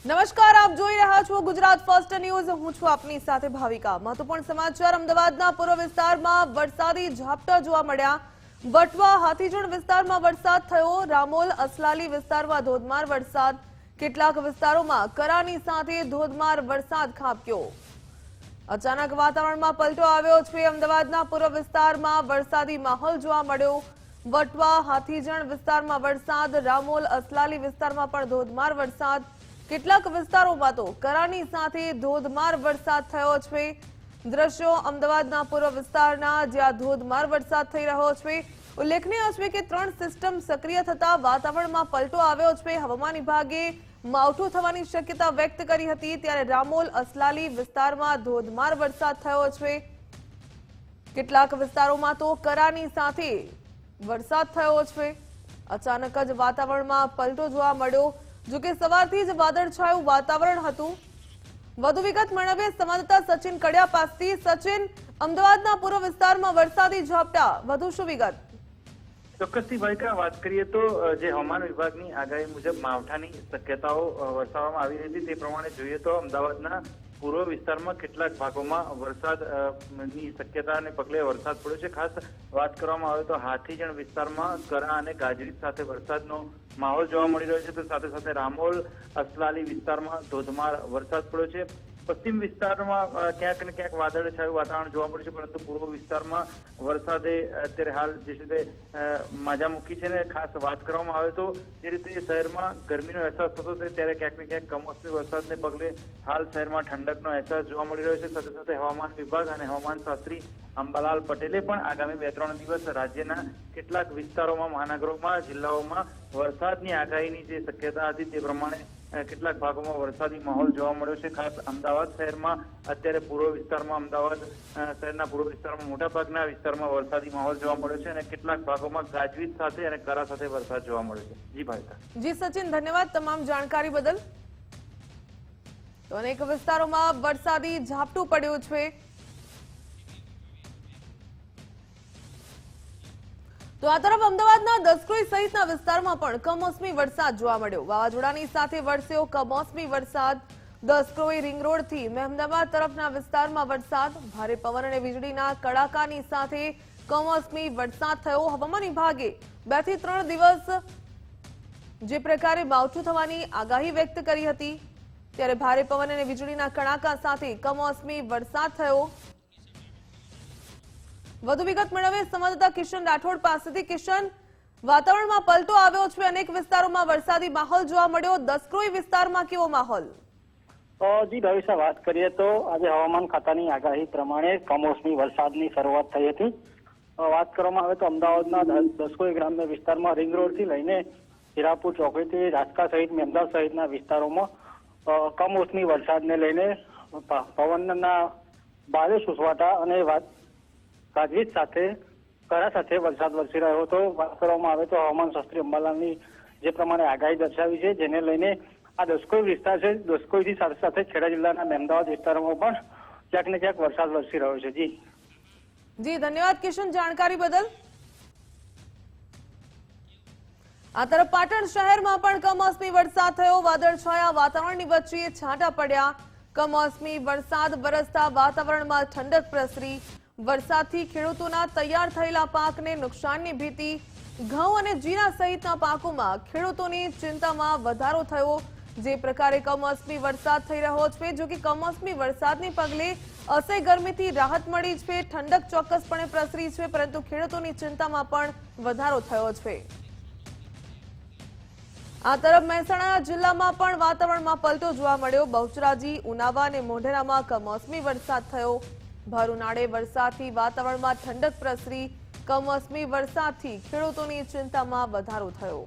નમસ્કાર, આપ જોઈ રહ્યા છો ગુજરાત ફર્સ્ટ ન્યૂઝ। હું છું આપની સાથે ભાવિકા। મહત્વપૂર્ણ સમાચાર। અમદાવાદના પૂર્વ વિસ્તારમાં વરસાદી ઝાપટા જોવા મળ્યા। વટવા હાથીજણ વિસ્તારમાં વરસાદ થયો। રામોલ અસલાલી વિસ્તારમાં ધોધમાર વરસાદ। કેટલાક વિસ્તારોમાં કરાની સાથે ધોધમાર વરસાદ ખાબક્યો। અચાનક વાતાવરણમાં પલટો આવ્યો છે। અમદાવાદના પૂર્વ વિસ્તારમાં વરસાદી માહોલ જોવા મળ્યો। વટવા હાથીજણ વિસ્તારમાં વરસાદ। રામોલ અસલાલી વિસ્તારમાં પણ ધોધમાર વરસાદ। કેટલાક વિસ્તારોમાં તો કરાની સાથે ધોધમાર વરસાદ થયો છે। દ્રશ્યો અમદાવાદના પૂર્વ વિસ્તારના, જ્યાં ધોધમાર વરસાદ થઈ રહ્યો છે। ઉલ્લેખનીય છે કે 3 સિસ્ટમ સક્રિય થતા વાતાવરણમાં પલટો આવ્યો છે। હવામાન વિભાગે માવઠું થવાની શક્યતા વ્યક્ત કરી હતી, ત્યારે રામોલ અસલાલી વિસ્તારમાં ધોધમાર વરસાદ થયો છે। કેટલાક વિસ્તારોમાં તો કરાની સાથે વરસાદ થયો છે। અચાનક જ વાતાવરણમાં પલટો જોવા મળ્યો। જો કે સવારથી જ વાદળછાયું વાતાવરણ હતું। વધુ વિગત મેળવીએ સંવાદદાતા સચિન કડિયા પાસેથી। સચિન, અમદાવાદના પૂર્વ વિસ્તારમાં વરસાદી ઝાપટા, વધુ શું વિગત? ચોક્કસથી ભાવિકા, વાત કરીએ તો જે હવામાન વિભાગની આગાહી મુજબ માવઠાની શક્યતાઓ દર્શાવવામાં આવી હતી, તે પ્રમાણે જોઈએ તો અમદાવાદના પૂર્વ વિસ્તારમાં કેટલાક ભાગોમાં વરસાદની શક્યતાને પગલે વરસાદ પડ્યો છે। ખાસ વાત કરવામાં આવે તો હાથીજણ વિસ્તારમાં કરા અને ગાજવીજ સાથે વરસાદનો માહોલ જોવા મળી રહ્યો છે, તો સાથે સાથે રામોલ અસલાલી વિસ્તારમાં ધોધમાર વરસાદ પડ્યો છે। પશ્ચિમ વિસ્તારમાં ક્યાંક ને ક્યાંક વાદળછાયું વાતાવરણ જોવા મળ્યું છે, પરંતુ પૂર્વ વિસ્તારમાં વરસાદે અત્યારે હાલ જે રીતે માજા મૂકી છે ને ખાસ વાત કરવામાં આવે તો જે રીતે શહેરમાં ગરમીનો અહેસાસ થતો હતો, ત્યારે ક્યાંક ને ક્યાંક કમોસમી વરસાદને પગલે હાલ શહેરમાં ઠંડકનો અહેસાસ જોવા મળી રહ્યો છે। સાથે સાથે હવામાન વિભાગ અને હવામાન શાસ્ત્રી અંબાલાલ પટેલે પણ આગામી 2-3 દિવસ રાજ્યના કેટલાક વિસ્તારોમાં, મહાનગરોમાં, જિલ્લાઓમાં વરસાદની આગાહીની જે શક્યતા હતી તે પ્રમાણે કેટલાક ભાગોમાં વરસાદી માહોલ જોવા મળ્યો છે। ખાસ અમદાવાદ શહેરમાં અત્યારે પૂર્વ વિસ્તારમાં, અમદાવાદ શહેરના પૂર્વ વિસ્તારમાં મોટાભાગના વિસ્તારમાં વરસાદી માહોલ જોવા મળ્યો છે અને કેટલાક ભાગોમાં ગાજવીજ સાથે અને કરા સાથે વરસાદ જોવા મળ્યો છે। જી ભાવિકા। જી સચિન, ધન્યવાદ તમામ જાણકારી બદલ। તો અનેક વિસ્તારોમાં વરસાદી ઝાપટું પડ્યું છે। તો આ તરફ અમદાવાદના દસક્રોઈ સહિતના વિસ્તારમાં પણ કમોસમી વરસાદ જોવા મળ્યો। વાવાઝોડાની સાથે વરસ્યો કમોસમી વરસાદ। દસક્રોઈ રિંગ રોડથી મહેમદાબાદ તરફના વિસ્તારમાં વરસાદ। ભારે પવન અને વીજળીના કડાકાની સાથે કમોસમી વરસાદ થયો। હવામાન વિભાગે 2 થી 3 દિવસ જે પ્રકારે માવઠું થવાની આગાહી વ્યક્ત કરી હતી, ત્યારે ભારે પવન અને વીજળીના કડાકા સાથે કમોસમી વરસાદ થયો। વધુ વિગત મેળવે સંવાદદાતા કિશન રાઠોડ પાસેથી। કિશન, વાતાવરણમાં પલટો આવ્યો છે, અનેક વિસ્તારોમાં વરસાદી માહોલ જોવા મળ્યો। દસક્રોઈ વિસ્તારમાં કેવો માહોલ? જી ભાવિકા, વાત કરીએ તો આજે હવામાન ખાતાની આગાહી પ્રમાણે કમોસમી વરસાદની શરૂઆત થઈ હતી। વાત કરવામાં આવે તો અમદાવાદના દસક્રોઈ ગ્રામ્ય વિસ્તારમાં રિંગ રોડથી લઈને હીરાપુર ચોકડીથી રાજકા સહિત મેમદાદ સહિતના વિસ્તારોમાં કમોસમી વરસાદને લઈને પવનના ભારે સુસવાટા અને ગાજવીજ સાથે કરા સાથે વરસાદ વરસી રહ્યો હતો। વાત કરવામાં આવે તો હવામાન શાસ્ત્રી અંબાલાલની જે પ્રમાણે આગાહી દર્શાવી છે, જેને લઈને આ દસક્રોઈ વિસ્તાર છે, દસક્રોઈથી સાથે સાથે ખેડા જિલ્લાના મહેમદાવાદ વિસ્તારોમાં પણ ક્યાંક ને ક્યાંક વરસાદ વરસી રહ્યો છે। જી ધન્યવાદ કિશન, જાણકારી બદલ। આ તરફ પાટણ શહેરમાં પણ કમોસમી વરસાદ થયો। વાદળછાયા વાતાવરણની વચ્ચે છાંટા પડ્યા। કમોસમી વરસાદ વરસતા વાતાવરણમાં ઠંડક પ્રસરી। વરસાદથી ખેડૂતોના તૈયાર થયેલા પાકને નુકસાનની ભીતિ। ઘઉં અને જીરા સહિતના પાકોમાં ખેડૂતોની ચિંતામાં વધારો થયો। જે પ્રકારે કમોસમી વરસાદ થઈ રહ્યો છે, જો કે કમોસમી વરસાદને પગલે અસહ્ય ગરમીથી રાહત મળી છે, ઠંડક ચોક્કસપણે પ્રસરી છે, પરંતુ ખેડૂતોની ચિંતામાં પણ વધારો થયો છે। આ તરફ મહેસાણા જિલ્લામાં પણ વાતાવરણમાં પલટો જોવા મળ્યો। બહુચરાજી, ઉનાવા અને મોઢેરામાં કમોસમી વરસાદ થયો। ભર ઉનાળે વરસાદથી વાતાવરણમાં ઠંડક પ્રસરી। કમોસમી વરસાદથી ખેડૂતોની ચિંતામાં વધારો થયો।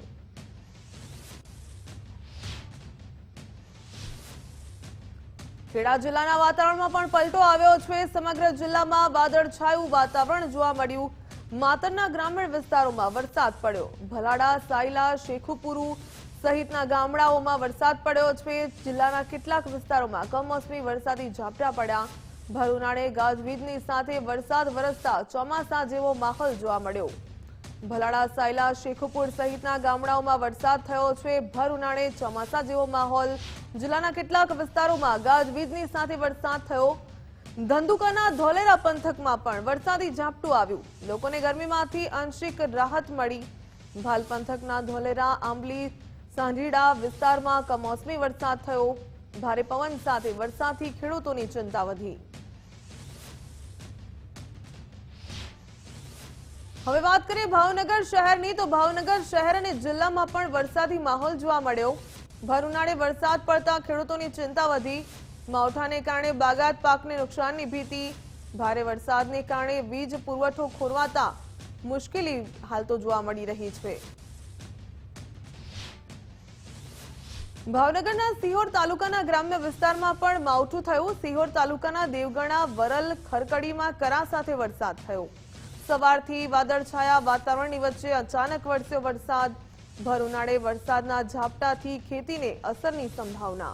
ખેડા જિલ્લાના વાતાવરણમાં પણ પલટો આવ્યો છે। સમગ્ર જિલ્લામાં વાદળછાયું વાતાવરણ જોવા મળ્યું। માતરના ગ્રામીણ વિસ્તારોમાં વરસાદ પડ્યો। ભલાડા, સાયલા, શેખુપુરુ સહિતના ગામડાઓમાં વરસાદ પડ્યો છે। જિલ્લાના કેટલાક વિસ્તારોમાં કમોસમી વરસાદી ઝાપટા પડ્યા। ભર ઉનાળે ગાજવીજની સાથે વરસાદ વરસતા ચોમાસા જેવો માહોલ જોવા મળ્યો। ભલાડા, સાયલા, શેખુપુર સહિતના ગામડાઓમાં વરસાદ થયો છે. ભર ઉનાળે ચોમાસા જેવો માહોલ. જિલ્લાના કેટલાક વિસ્તારોમાં ગાજવીજની સાથે વરસાદ થયો. ધંધુકાના ધોલેરા પંથકમાં પણ વરસાદી ઝાપટું આવ્યું. લોકોને ગરમીમાંથી આંશિક રાહત મળી. ભાલ પંથકના ધોલેરા, આંબલી, સાંઢીડા વિસ્તારમાં કમોસમી વરસાદ થયો. ભારે પવન સાથે વરસાદથી ખેડૂતોની ચિંતા વધી. હવે વાત કરીએ ભાવનગર શહેરની, તો ભાવનગર શહેર અને જિલ્લામાં પણ વરસાદી માહોલ જોવા મળ્યો. ભર ઉનાળે વરસાદ પડતા ખેડૂતોની ચિંતા વધી. માવઠાને કારણે બાગાયત પાકને નુકસાનની ભીતિ. ભારે વરસાદને કારણે વીજ પુરવઠો ખોરવાતા મુશ્કેલી હાલ તો જોવા મળી રહી છે. ભાવનગરના સિહોર તાલુકાના ગ્રામ્ય વિસ્તારમાં પણ માવઠું થયું. સિહોર તાલુકાના દેવગણા, વરલ, ખરકડીમાં કરા સાથે વરસાદ થયો. સવારથી વાદળછાયા વાતાવરણની વચ્ચે અચાનક વરસ્યો વરસાદ. ભર ઉનાળે વરસાદના ઝાપટાથી ખેતીને અસરની સંભાવના.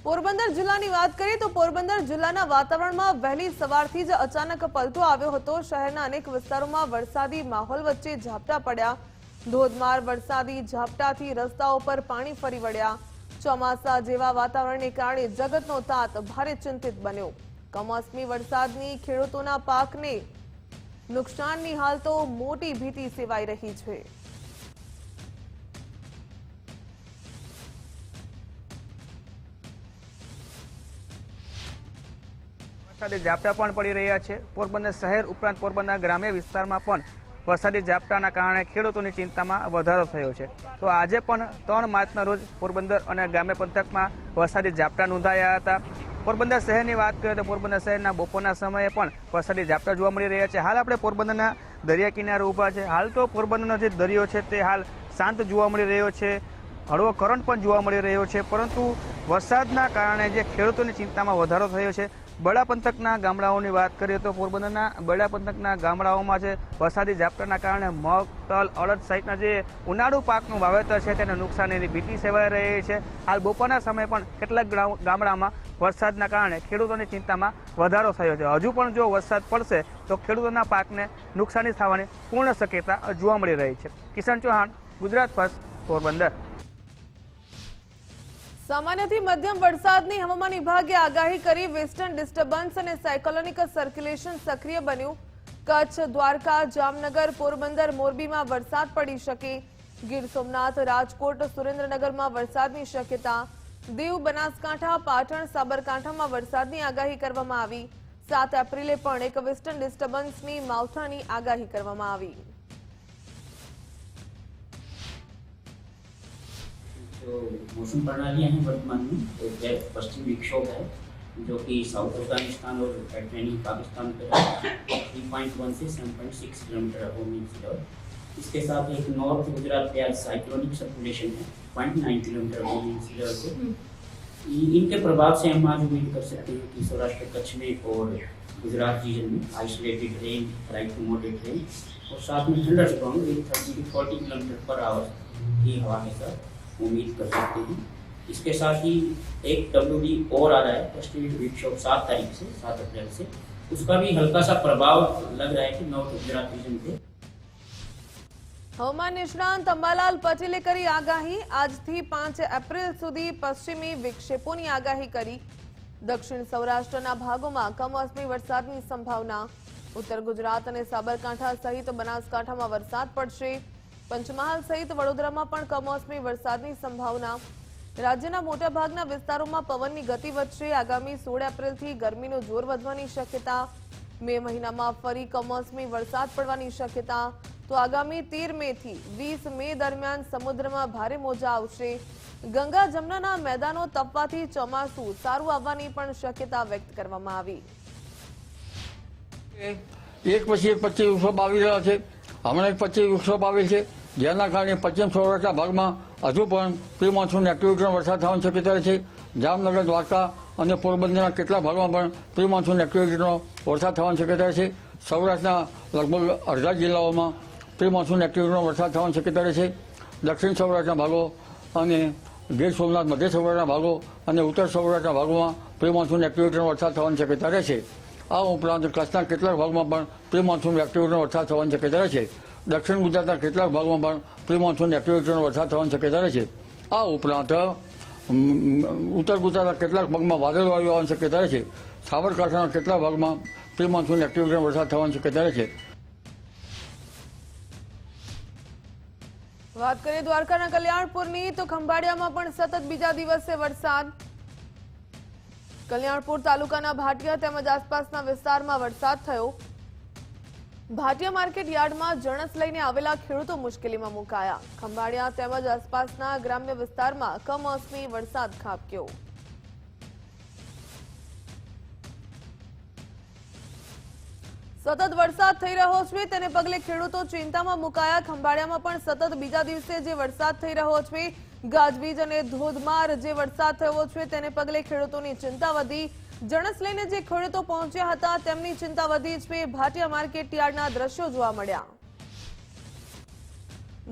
પોરબંદર જિલ્લાની વાત કરીએ તો પોરબંદર જિલ્લાના વાતાવરણમાં વહેલી સવારથી જ અચાનક પલટો આવ્યો હતો. શહેરના અનેક વિસ્તારોમાં વરસાદી માહોલ વચ્ચે ઝાપટા પડ્યા. ધોધમાર વરસાદી ઝાપટાથી રસ્તાઓ પર પાણી ફરી વળ્યા. ચોમાસા જેવા વાતાવરણને કારણે જગતનો તાત ભારે ચિંતિત બન્યો. કમોસમી વરસાદની ખેડૂતોના પાકને નુકસાનની હાલ તો મોટી ભીતિ સેવાઈ રહી છે. વરસાદી ઝાપટા પણ પડી રહ્યા છે. પોરબંદર શહેર ઉપરાંત પોરબંદર ગ્રામ્ય વિસ્તારમાં પણ વરસાદી ઝાપટાના કારણે ખેડૂતોની ચિંતામાં વધારો થયો છે. તો આજે પણ 3 માર્ચના રોજ પોરબંદર અને ગ્રામ્ય પંથકમાં વરસાદી ઝાપટા નોંધાયા હતા. પોરબંદર શહેરની વાત કરીએ તો પોરબંદર શહેરના બપોરના સમયે પણ વરસાદી ઝાપટા જોવા મળી રહ્યા છે. હાલ આપણે પોરબંદરના દરિયા કિનારે ઊભા છે. હાલ તો પોરબંદરનો જે દરિયો છે તે હાલ શાંત જોવા મળી રહ્યો છે. હળવો કરંટ પણ જોવા મળી રહ્યો છે. પરંતુ વરસાદના કારણે જે ખેડૂતોની ચિંતામાં વધારો થયો છે. બરડા પંથકના ગામડાઓની વાત કરીએ તો પોરબંદરના બરડા પંથકના ગામડાઓમાં છે વરસાદી ઝાપટાના કારણે મગ, તલ, અડદ સહિતના જે ઉનાળુ પાકનું વાવેતર છે તેને નુકસાનીની ભીતિ સેવાઈ રહી છે. હાલ બપોરના સમયે પણ કેટલાક ગામડામાં વરસાદના કારણે ખેડૂતોની ચિંતામાં વધારો થયો છે. હજુ પણ જો વરસાદ પડશે તો ખેડૂતોના પાકને નુકસાની થવાની પૂર્ણ શક્યતા જોવા મળી રહી છે. કિશન ચૌહાણ, ગુજરાત ફર્સ્ટ, પોરબંદર. સામાન્યથી મધ્યમ વરસાદની હવામાન વિભાગે આગાહી કરી. વેસ્ટર્ન ડિસ્ટર્બન્સ અને સાયક્લોનિક સર્ક્યુલેશન સક્રિય બન્યું. કચ્છ, દ્વારકા, જામનગર, પોરબંદર, મોરબીમાં વરસાદ પડી શકે. ગીર સોમનાથ, રાજકોટ, સુરેન્દ્રનગરમાં વરસાદની શક્યતા. દીવ, બનાસકાંઠા, પાટણ, સાબરકાંઠામાં વરસાદની આગાહી કરવામાં આવી. 7 એપ્રિલે પણ એક વેસ્ટર્ન ડિસ્ટર્બન્સની માવઠાની આગાહી કરવામાં આવી. जो मौसम प्रणालियाँ हैं वर्तमान में, एक पश्चिमी विक्षोभ है जो कि साउथ अफगानिस्तान और एटलांटिक पाकिस्तान पर 3.1 से 7.6 किलोमीटर है। इसके साथ एक नॉर्थ गुजरात पे आज साइक्लोनिक सर्कुलेशन है 0.9 किलोमीटर से। इनके प्रभाव से हम आज उम्मीद कर सकते हैं कि सौराष्ट्र कच्छ में और गुजरात रीजन में isolated rain, light to moderate rain और साथ में थंडर स्टॉर्म 30 से 40 किलोमीटर पर आवर की हवा के साथ उम्मीद कर सकते हैं। इसके साथ ही एक WD और आ रहा है पश्चिमी विक्षोभ 7 तारीख से 7 अप्रैल से, उसका भी हल्का सा प्रभाव लग रहा है कि नॉर्थ गुजरात रीजन पे। હવામાન નિષ્ણાંત અંબાલાલ પટેલે કરી આગાહી. આજથી 5 એપ્રિલ સુધી પશ્ચિમી વિક્ષેપોની આગાહી કરી. દક્ષિણ સૌરાષ્ટ્રના ભાગોમાં કમોસમી વરસાદની સંભાવના. ઉત્તર ગુજરાત અને સાબરકાંઠા સહિત બનાસકાંઠામાં વરસાદ પડશે. પંચમહાલ સહિત વડોદરામાં પણ કમોસમી વરસાદની સંભાવના. રાજ્યના મોટાભાગના વિસ્તારોમાં પવનની ગતિ વધશે. આગામી 16 એપ્રિલથી ગરમીનું જોર વધવાની શક્યતા. મે મહિનામાં ફરી કમોસમી વરસાદ પડવાની શક્યતા. તો આગામી 13 મેથી 20 મે દરમિયાન સમુદ્રમાં ભારે મોજા આવશે. ગંગા જમનાના મેદાનો તપવાથી ચોમાસું સારું આવવાની પણ શક્યતા વ્યક્ત કરવામાં આવી. એક પછી એક 25 વિક્ષોભ આવી રહ્યા છે. હમણાં એક 25 વિક્ષોભ આવેલ છે, જેના કારણે પશ્ચિમ સૌરાષ્ટ્રના ભાગમાં હજુ પણ પ્રી મોન્સૂન એક્ટિવિટીનો વરસાદ થવાની શક્યતા છે. જામનગર, દ્વારકા અને પોરબંદરના કેટલાક ભાગમાં પણ પ્રી મોન્સૂન એક્ટિવિટીનો વરસાદ થવાની શક્યતા છે. સૌરાષ્ટ્રના લગભગ અડધા જિલ્લાઓમાં પ્રી મોન્સૂન એક્ટિવિટીનો વરસાદ થવાની શક્યતા છે. દક્ષિણ સૌરાષ્ટ્રના ભાગો અને ગીર સોમનાથ, મધ્ય સૌરાષ્ટ્રના ભાગો અને ઉત્તર સૌરાષ્ટ્રના ભાગોમાં પ્રી મોન્સૂન એક્ટિવિટીનો વરસાદ થવાની શક્યતા રહેશે. આ ઉપરાંત કચ્છના કેટલાક ભાગમાં પણ પ્રી મોન્સૂન એક્ટિવિટીનો વરસાદ થવાની શક્યતા રહે છે. દક્ષિણ ગુજરાતના કેટલાક ભાગમાં પણ પ્રી મોન્સૂન એક્ટિવિટીનો વરસાદ થવાની શક્યતા રહે છે. આ ઉપરાંત ઉત્તર ગુજરાતના કેટલાક ભાગમાં વાદળવાયુ આવવાની શક્યતા રહે છે. સાબરકાંઠાના કેટલાક ભાગમાં પ્રી મોન્સૂન એક્ટિવિટીનો વરસાદ થવાની શક્યતા રહે છે. વાત કરીએ દ્વારકાના કલ્યાણપુરની તો ખંભાળિયામાં પણ સતત બીજા દિવસે વરસાદ. કલ્યાણપુર તાલુકાના ભાટિયા તેમજ આસપાસના વિસ્તારમાં વરસાદ થયો. ભાટિયા માર્કેટ યાર્ડમાં જણસ લઈને આવેલા ખેડૂતો મુશ્કેલીમાં મુકાયા. ખંભાળિયા તેમજ આસપાસના ગ્રામ્ય વિસ્તારમાં કમોસમી વરસાદ ખાબક્યો. સતત વરસાદ થઈ રહ્યો છે તેને પગલે ખેડૂતો ચિંતામાં મુકાયા. ખંભાળિયામાં પણ સતત બીજા દિવસે જે વરસાદ થઈ રહ્યો છે, ગાજવીજ અને ધોધમાર જે વરસાદ થયો છે તેને પગલે ખેડૂતોની ચિંતા વધી. જણસ લઈને જે ખેડૂતો પહોંચ્યા હતા તેમની ચિંતા વધી છે. ભાટિયા માર્કેટ યાર્ડના દ્રશ્યો જોવા મળ્યા.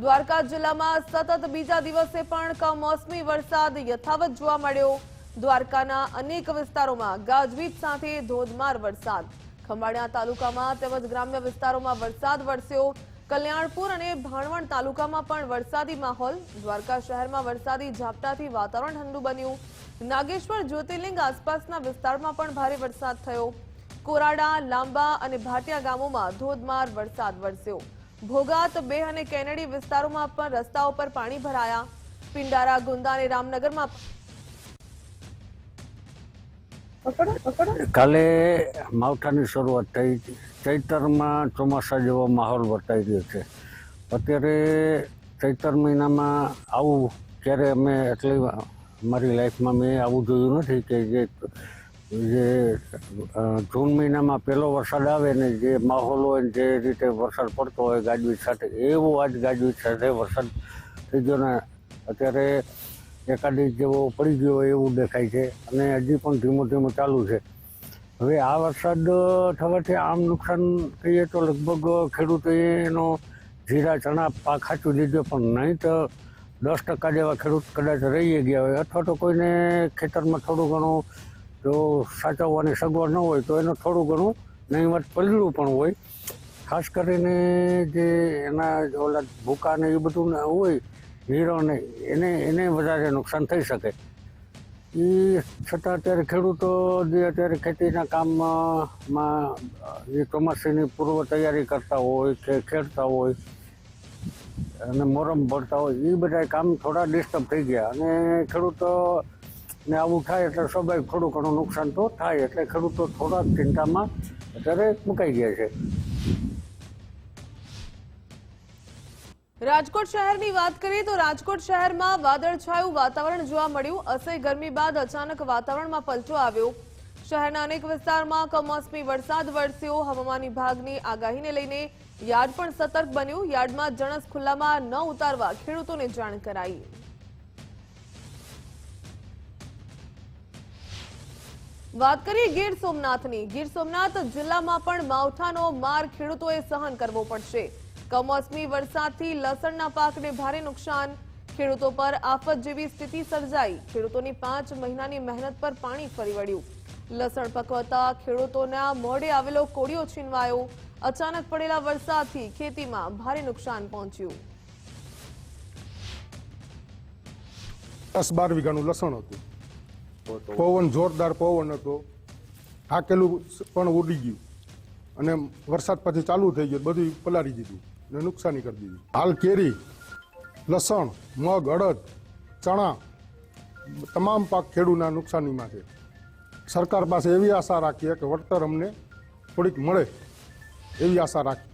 દ્વારકા જિલ્લામાં સતત બીજા દિવસે પણ કમોસમી વરસાદ યથાવત જોવા મળ્યો. દ્વારકાના અનેક વિસ્તારોમાં ગાજવીજ સાથે ધોધમાર વરસાદ. ખંભાળિયા તાલુકામાં તેમજ ગ્રામ્ય વિસ્તારોમાં વરસાદ વરસ્યો. કલ્યાણપુર અને ભાણવડ તાલુકામાં પણ વરસાદી માહોલ. દ્વારકા શહેરમાં વરસાદી ઝાપટાથી વાતાવરણ ઠંડુ બન્યું. નાગેશ્વર જ્યોતિર્લિંગ આસપાસના વિસ્તારમાં પણ ભારે વરસાદ થયો. કોરાડા, લાંબા અને ભાટિયા ગામોમાં ધોધમાર વરસાદ વરસ્યો. ભોગાત, બેહ અને કેનેડી વિસ્તારોમાં પણ રસ્તાઓ પર પાણી ભરાયા. પિંડારા, ગુંદા અને રામનગરમાં કાલે માવઠાની શરૂઆત થઈ. ચૈતરમાં ચોમાસા જેવો માહોલ વર્તાઈ રહ્યો છે. અત્યારે ચૈતર મહિનામાં આવું ક્યારે અમે એટલી મારી લાઈફમાં મેં આવું જોયું નથી કે જે જૂન મહિનામાં પહેલો વરસાદ આવે ને જે માહોલ હોય જે રીતે વરસાદ પડતો હોય ગાજવીજ સાથે, એવો આજ ગાજવીજ સાથે વરસાદ થઈ ગયો ને અત્યારે એકાદી જેવો પડી ગયો એવું દેખાય છે અને હજી પણ ધીમું ધીમું ચાલુ છે. હવે આ વરસાદ થવાથી આમ નુકસાન કહીએ તો લગભગ ખેડૂતોએ એનો જીરા ચણા પાક સાચવી દીધો, પણ નહીં તો 10% જેવા ખેડૂત કદાચ રહી ગયા હોય અથવા તો કોઈને ખેતરમાં થોડું ઘણું જો સાચવવાની સગવડ ન હોય તો એનું થોડું ઘણું નહીંવત પડેલું પણ હોય. ખાસ કરીને જે એના ઓલા ભૂકા ને એ બધું હોય હીરો ને એને વધારે નુકસાન થઈ શકે. એ છતાં અત્યારે ખેડૂતો જે અત્યારે ખેતીના કામમાં જે ચોમાસાની પૂર્વ તૈયારી કરતા હોય કે ખેડતા હોય અને મોરમ ભરતા હોય એ બધા કામ થોડા ડિસ્ટર્બ થઈ ગયા અને ખેડૂતોને આવું થાય એટલે સ્વાભાવિક થોડું ઘણું નુકસાન તો થાય. એટલે ખેડૂતો થોડા ચિંતામાં અત્યારે મુકાઈ ગયા છે. રાજકોટ શહેરની વાત કરીએ તો રાજકોટ શહેરમાં વાદળછાયું વાતાવરણ જોવા મળ્યું. અસહ્ય ગરમી બાદ અચાનક વાતાવરણમાં પલટો આવ્યો. શહેરના અનેક વિસ્તારમાં કમોસમી વરસાદ વરસ્યો. હવામાન વિભાગની આગાહીને લઈને યાર્ડ પણ સતર્ક બન્યું. યાર્ડમાં જણસ ખુલ્લામાં ન ઉતારવા ખેડૂતોને જાણ કરાઈ. વાત કરીએ ગીર સોમનાથની. ગીર સોમનાથ જિલ્લામાં પણ માવઠાનો માર ખેડૂતોએ સહન કરવો પડશે. કમોસમી વરસાદથી લસણના પાકને ભારે નુકસાન. ખેડૂતો પર આફત જેવી સ્થિતિ સર્જાઈ. ખેડૂતોની 5 મહિનાની મહેનત પર પાણી ફરી વળ્યું. લસણ પકવતા ખેડૂતોના મોઢે આવેલો કોળિયો છીનવાયો. અચાનક પડેલા વરસાદથી ખેતીમાં ભારે નુકસાન પહોંચ્યું. 10-12 વીઘાનું લસણ હતું. પવન જોરદાર પવન હતો. હાકેલું પણ ઉડી ગયું અને વરસાદ પછી ચાલુ થઈ ગયો, બધું પલાળી દીધું ને નુકસાની કરી દીધી. હાલ કેરી, લસણ, મગ, અડદ, ચણા તમામ પાક ખેડૂતના નુકસાનીમાં છે. સરકાર પાસે એવી આશા રાખીએ કે વળતર અમને થોડીક મળે એવી આશા રાખીએ.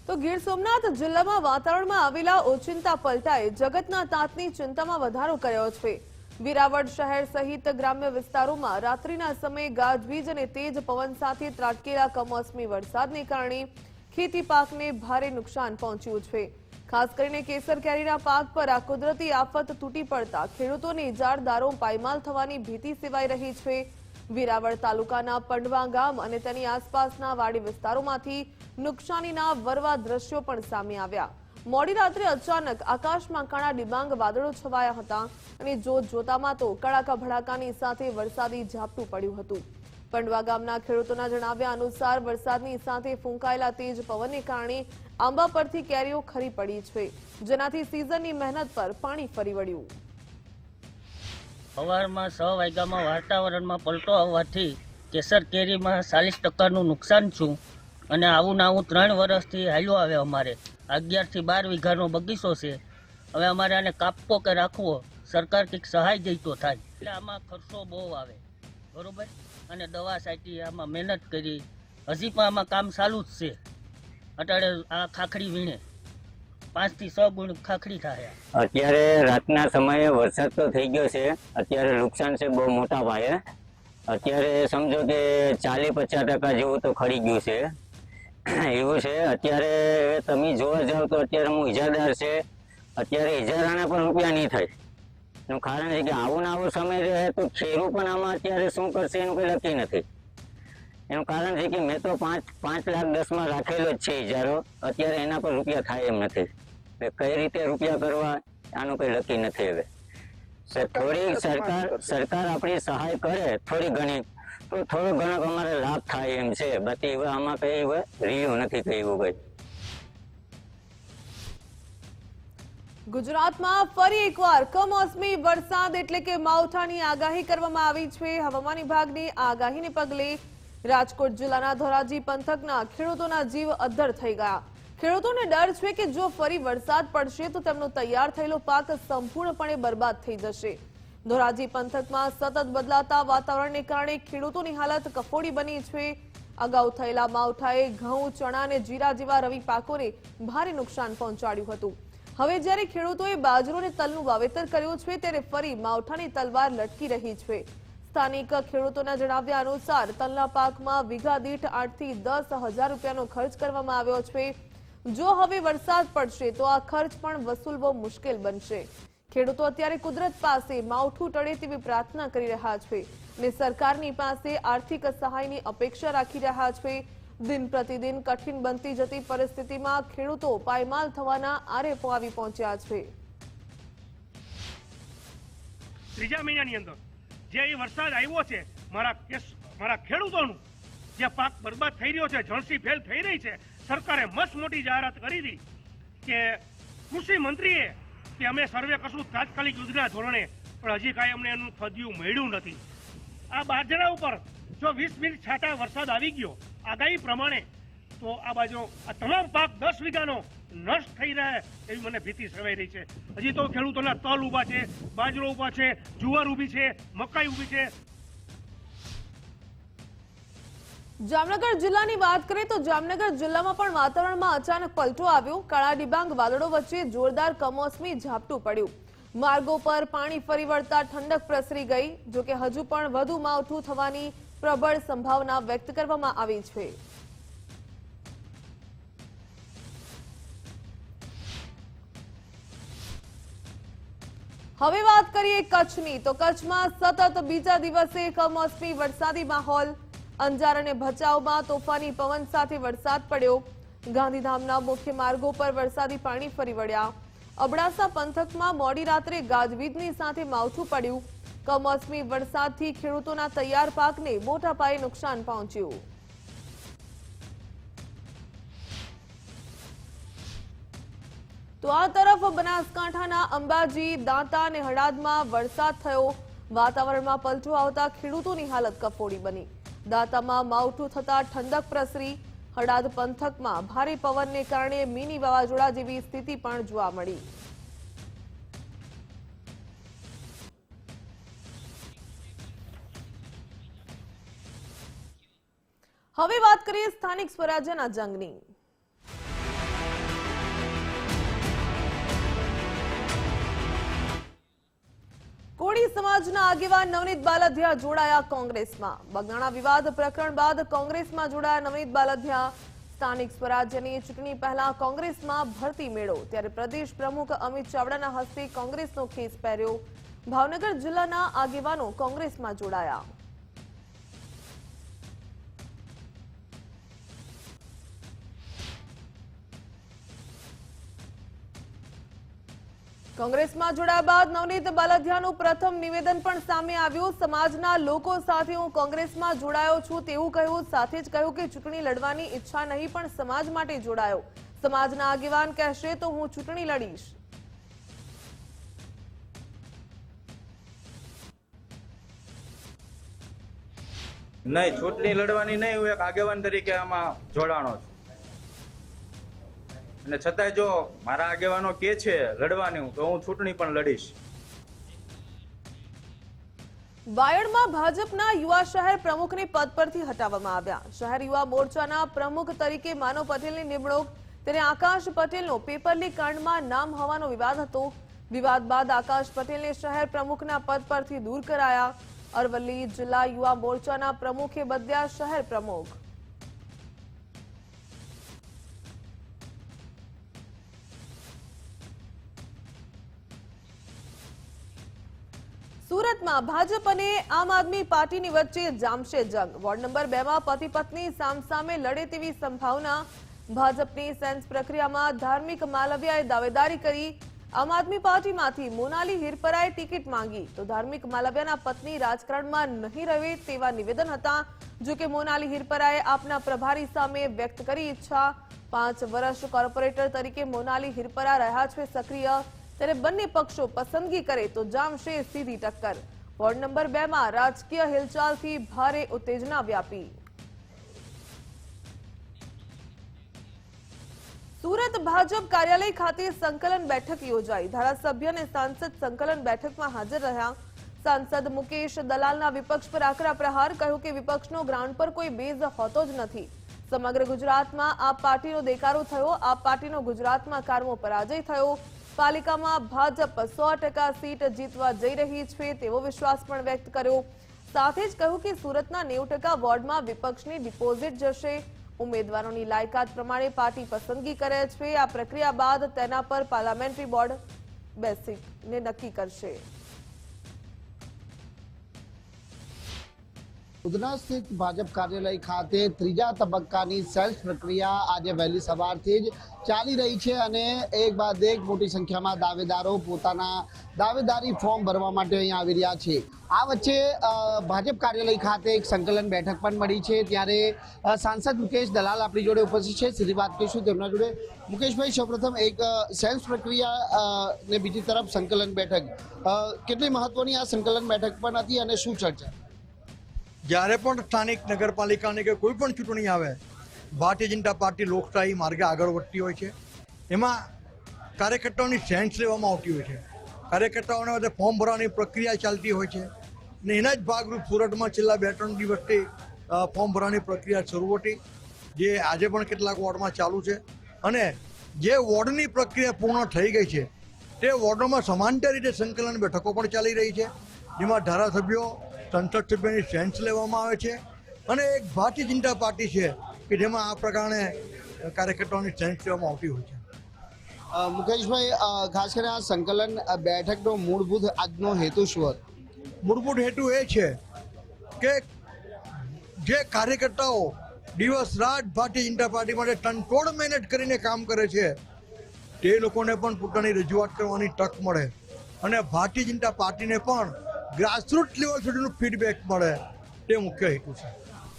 તો ગીર સોમનાથ જિલ્લામાં વાતાવરણમાં આવેલા ઓચિંતા પલટાએ જગતના તાતની ચિંતામાં વધારો કર્યો છે. વેરાવળ શહેર સહિત ગ્રામ્ય વિસ્તારોમાં રાત્રિના સમયે ગાજવીજ અને તેજ પવન સાથે ત્રાટકેલા કમોસમી વરસાદને કારણે ખેતી પાકને ભારે નુકસાન પહોંચ્યું છે. ખાસ કરીને કેસર કેરીના પાક પર આ કુદરતી આફત તૂટી પડતા ખેડૂતોને ઇજારદારો પાયમાલ થવાની ભીતિ સેવાઈ રહી છે. વેરાવળ તાલુકાના પંડવા ગામ અને તેની આસપાસના વાડી વિસ્તારોમાંથી નુકસાનીના વરવા દ્રશ્યો પણ સામે આવ્યા. મોડી રાત્રે અચાનક આકાશમાં કાળા ડિબાંગ વાદળો છવાયા હતા અને જોત જોતામાં તો કડાકા ભડાકાની સાથે વરસાદી ઝાપટું પડ્યું હતું. पंडवा ગામના ખેડૂતોના જણાવ્યા અનુસાર વરસાદની સાથે ફૂંકાયેલા તેજ પવનને કારણે આંબા પરથી કેરીઓ ખરી પડી છે, જેનાથી સિઝનની મહેનત પર પાણી ફરી વળ્યું. સવારમાં 6 વાગ્યામાં વાતાવરણમાં પલટો આવવાથી કેસર કેરીમાં 40% નુકસાન છું અને આવું ને આવું 3 વર્ષથી હાલ્યો આવે. અમારે 11 થી 12 વીઘાનો બગીચો છે. હવે અમારે આને કાપવો કે રાખવો, સરકાર કંઈક સહાય દઈ તો થાય. એટલે આમાં ખર્ચો બહુ આવે, બરોબર. અને દવા છાંટી, આમાં મહેનત કરી, હજી પણ આમાં કામ ચાલુ જ છે. અત્યારે આ ખાખડી વીણે 5 થી 6 ગુણ ખાખડી થાય. અત્યારે રાતના સમયે વરસાદ તો થઈ ગયો છે. અત્યારે નુકસાન છે બહુ મોટા પાયે. અત્યારે સમજો કે 40-50% જેવું તો ખરી ગયું છે. એવું છે. અત્યારે તમે જોવા જાવ તો અત્યારે હું ઇજાદાર છે. અત્યારે ઇજારાના પણ રૂપિયા નહીં થાય. એનું કારણ છે કે આવો ને આવો સમય રહે તો ખેડૂત પણ આમાં અત્યારે શું કરશે એનું કંઈ નક્કી નથી. એનું કારણ છે કે મેં તો 5 લાખ 10 માં રાખેલો જ છે ઇજારો. અત્યારે એના પર રૂપિયા થાય એમ નથી. કઈ રીતે રૂપિયા કરવા આનું કઈ નક્કી નથી. હવે થોડી સરકાર આપણી સહાય કરે થોડી ઘણી, તો થોડો ઘણો અમારે લાભ થાય એમ છે. બાકી હવે આમાં કઈ રહ્યું નથી કહ્યું ભાઈ. ગુજરાતમાં ફરી એકવાર કમોસમી વરસાદ એટલે કે માવઠાની આગાહી કરવામાં આવી છે. હવામાન વિભાગની આગાહીને પગલે રાજકોટ જિલ્લાના ધોરાજી પંથકના ખેડૂતોના જીવ અદ્ધર થઈ ગયા. ખેડૂતોને ડર છે કે જો ફરી વરસાદ પડશે તો તેમનો તૈયાર થયેલો પાક સંપૂર્ણપણે બરબાદ થઈ જશે. ધોરાજી પંથકમાં સતત બદલાતા વાતાવરણને કારણે ખેડૂતોની હાલત કફોડી બની છે. અગાઉ થયેલા માવઠાએ ઘઉં, ચણા અને જીરા જેવા રવિ પાકોને ભારે નુકસાન પહોંચાડ્યું હતું. હવે જ્યારે ખેડૂતોએ બાજરો અને તલનું વાવેતર કર્યું છે, ત્યારે ફરી માવઠાની તલવાર લટકી રહી છે. સ્થાનિક ખેડૂતોના જણાવ્યા અનુસાર તલના પાકમાં વીઘા દીઠ 8 થી 10 હજાર રૂપિયાનો ખર્ચ કરવામાં આવ્યો છે. જો હવે વરસાદ પડશે તો આ ખર્ચ પણ વસૂલવો મુશ્કેલ બનશે. ખેડૂતો અત્યારે કુદરત પાસે માવઠું ટળે તેવી પ્રાર્થના કરી રહ્યા છે અને સરકારની પાસે આર્થિક સહાયની અપેક્ષા રાખી રહ્યા છે. દિન પ્રતિદિન કઠિન બનતી જતી પરિસ્થિતિમાં ખેડૂતો પાયમાલ થવાના આરે આવી પહોંચ્યા છે. ત્રીજા મહિનાની અંદર જે વરસાદ આવ્યો છે, મારા ખેડૂતોનું જે પાક બરબાદ થઈ રહ્યો છે, જણસી ફેલ થઈ રહી છે, સરકારે મસ્ત મોટી જાહેરાત કરી હતી કે કૃષિ મંત્રીએ કે અમે સર્વે કરશું તાત્કાલિક યોજના ધોરણે, પણ હજી કાંઈ અમને એનું ફદ્યું મળ્યું નથી. આ બાજરા ઉપર જો 20 મિનિટ છાંટા વરસાદ આવી ગયો આગાહી પ્રમાણે, તો આ બાજુ આ તમામ પાક 10 વીઘાનો નષ્ટ થઈ રહે એવી મને ભીતિ સેવાઈ રહી છે. હજી તો ખેડૂતોના તલ ઊભા છે, બાજરો ઊભા છે, જુવાર ઊભી છે, મકાઈ ઊભી છે. જામનગર જિલ્લાની વાત કરીએ તો જામનગર જિલ્લામાં પણ વાતાવરણમાં અચાનક પલટો આવ્યો. કાળા ડિબાંગ વાદળો વચ્ચે જોરદાર કમોસમી ઝાપટું પડ્યું. માર્ગો પર પાણી ફરી વળતા ઠંડક પ્રસરી ગઈ. જોકે હજુ પણ વધુ માવઠું થવાની પ્રબળ સંભાવના વ્યક્ત કરવામાં આવી છે. હવે વાત કરીએ કચ્છની, તો કચ્છમાં સતત બીજા દિવસે કમોસમી વરસાદી માહોલ. અંજાર અને ભચાઉમાં તોફાની પવન સાથે વરસાદ પડ્યો. ગાંધીધામના મુખ્ય માર્ગો પર વરસાદી પાણી ફરી વળ્યા. અબડાસા પંથકમાં મોડી રાત્રે ગાજવીજની સાથે માવઠું પડ્યું. કમોસમી વરસાદથી ખેડૂતોના તૈયાર પાકને મોટા પાયે નુકસાન પહોંચ્યું. તો આ તરફ બનાસકાંઠાના અંબાજી, દાંતા અને હળાદમાં વરસાદ થયો. વાતાવરણમાં પલટો આવતા ખેડૂતોની હાલત કફોડી બની. દાંતામાં માવઠું થતા ઠંડક પ્રસરી. હળાદ પંથકમાં ભારે પવનને કારણે મિની વાવાઝોડા જેવી સ્થિતિ પણ જોવા મળી. હવે વાત કરીએ સ્થાનિક સ્વરાજ્યના જંગની. કોળી સમાજના આગેવાન નવનીત બાલધિયા જોડાયા કોંગ્રેસમાં. બગદાણા વિવાદ પ્રકરણ બાદ કોંગ્રેસમાં જોડાયા નવનીત બાલધિયા. સ્થાનિક સ્વરાજ્યની ચૂંટણી પહેલા કોંગ્રેસમાં ભરતી મેળો, ત્યારે પ્રદેશ પ્રમુખ અમિત ચાવડાના હસ્તે કોંગ્રેસનો ખેસ પહેર્યો. ભાવનગર જિલ્લાના આગેવાનો કોંગ્રેસમાં જોડાયા. કોંગ્રેસમાં જોડાયા બાદ નવનીત બાલદિયાનું પ્રથમ નિવેદન પણ સામે આવ્યું. સમાજના લોકો સાથે હું કોંગ્રેસમાં જોડાયો છું તેવું કહ્યું. સાથે જ કહ્યું કે ચૂંટણી લડવાની ઈચ્છા નહીં, પણ સમાજ માટે જોડાયો. સમાજના આગેવાન કહેશે તો હું ચૂંટણી લડીશ. નહીં, ચૂંટણી લડવાની નહીં. હું એક આગેવાન તરીકે આમાં જોડાણો છું, અને છતાંય જો મારા આગેવાનો કે છે લડવાનું તો હું ચૂંટણી પણ લડીશ. વાયડમાં ભાજપના યુવા શહેર પ્રમુખને પદ પરથી હટાવવામાં આવ્યા. શહેર યુવા મોરચાના પ્રમુખ તરીકે માનવ પટેલની નિમણૂક. તેને આકાશ પટેલનો પેપર લીક કાંડમાં નામ હોવાનો વિવાદ હતો. વિવાદ બાદ આકાશ પટેલને શહેર પ્રમુખના પદ પરથી દૂર કરાયા. અરવલ્લી જિલ્લા યુવા મોરચાના પ્રમુખે બદલ્યા શહેર પ્રમુખ. સુરતમાં ભાજપ અને આમ આદમી પાર્ટીની વચ્ચે જામશે જંગ. વોર્ડ નંબર 2 માં પતિ પત્ની સામસામે લડે તેવી સંભાવના. ભાજપની સેન્સ પ્રક્રિયામાં ધાર્મિક માલવિયાએ દાવેદારી કરી. આમ આદમી પાર્ટીમાંથી મોનાલી હિરપરાએ ટિકિટ માંગી તો ધાર્મિક માલવિયાના પત્ની રાજકારણમાં નહીં રહે તેવા નિવેદન હતા. જો કે મોનાલી હિરપરાએ આપના પ્રભારી સામે વ્યક્ત કરી ઈચ્છા. 5 વર્ષ કોર્પોરેટર તરીકે મોનાલી હિરપરા રહ્યા છે સક્રિય. ત્યારે બંને પક્ષો પસંદગી કરે તો જામશે સીધી ટક્કર. વોર્ડ નંબર 2 માં રાજકીય હિલચાલથી ભારે ઉત્તેજના વ્યાપી. સુરત ભાજપ કાર્યાલય ખાતે સંકલન બેઠક યોજાઈ. ધારાસભ્ય અને સાંસદ સંકલન બેઠકમાં હાજર રહ્યા. સાંસદ મુકેશ દલાલના વિપક્ષ પર આકરા પ્રહાર. કહ્યું કે વિપક્ષનો ગ્રાઉન્ડ પર કોઈ બેઝ હોતો જ નથી. સમગ્ર ગુજરાતમાં આપ પાર્ટીનો દેકારો થયો. આપ પાર્ટીનો ગુજરાતમાં કારમો પરાજય થયો. પાલિકામાં ભાજપ 100% સીટ જીતવા જઈ રહી છે તેવો વિશ્વાસ પણ વ્યક્ત કર્યો. સાથે જ કહ્યું કે સુરતના 90% વોર્ડમાં વિપક્ષની ડિપોઝિટ જશે. ઉમેદવારોની લાયકાત પ્રમાણે પાર્ટી પસંદગી કરે છે. આ પ્રક્રિયા બાદ તેના પર પાર્લામેન્ટરી બોર્ડ બેસીને નક્કી કરશે. ઉધના સ્થિત ભાજપ કાર્યાલય ખાતે ત્રીજા તબક્કાની સેલ્સ પ્રક્રિયા આજે વહેલી સવારથી જ ચાલી રહી છે અને એક બાદ એક મોટી સંખ્યામાં દાવેદારો પોતાના દાવેદારી ફોર્મ ભરવા માટે અહીંયા આવી રહ્યા છે. આ વચ્ચે ભાજપ કાર્યાલય ખાતે એક સંકલન બેઠક પણ મળી છે. ત્યારે સાંસદ મુકેશ દલાલ આપણી જોડે ઉપસ્થિત છે. સીધી વાત કરીશું તેમના જોડે. મુકેશભાઈ, સૌપ્રથમ એક સેલ્સ પ્રક્રિયા ને બીજી તરફ સંકલન બેઠક, કેટલી મહત્વની આ સંકલન બેઠક પણ હતી અને શું ચર્ચા? જ્યારે પણ સ્થાનિક નગરપાલિકાની કે કોઈ પણ ચૂંટણી આવે, ભારતીય જનતા પાર્ટી લોકશાહી માર્ગે આગળ વધતી હોય છે. એમાં કાર્યકર્તાઓની સેન્સ લેવામાં આવતી હોય છે. કાર્યકર્તાઓને બધે ફોર્મ ભરવાની પ્રક્રિયા ચાલતી હોય છે અને એના જ ભાગરૂપ સુરતમાં છેલ્લા 2-3 દિવસથી ફોર્મ ભરવાની પ્રક્રિયા શરૂ હતી, જે આજે પણ કેટલાક વોર્ડમાં ચાલુ છે. અને જે વોર્ડની પ્રક્રિયા પૂર્ણ થઈ ગઈ છે તે વોર્ડોમાં સમાંતર રીતે સંકલન બેઠકો પણ ચાલી રહી છે, જેમાં ધારાસભ્યો, સંસદ સભ્યની સેન્સ લેવામાં આવે છે અને એક ભારતીય જનતા પાર્ટી છે કે જેમાં આ પ્રકારે કાર્યકર્તાઓની સેન્સ લેવામાં આવતી હોય છે. મુકેશભાઈ, ખાસ કરીને આ સંકલન બેઠકનો મૂળભૂત આજનો હેતુ શું હતો? મૂળભૂત હેતુ એ છે કે જે કાર્યકર્તાઓ દિવસ રાત ભારતીય જનતા પાર્ટી માટે તનતોડ મહેનત કરીને કામ કરે છે તે લોકોને પણ પોતાની રજૂઆત કરવાની તક મળે અને ભારતીય જનતા પાર્ટીને પણ ગ્રાસરૂટ લેવલ સુધીનું ફીડબેક મળે, તે મુખ્ય હેતુ છે.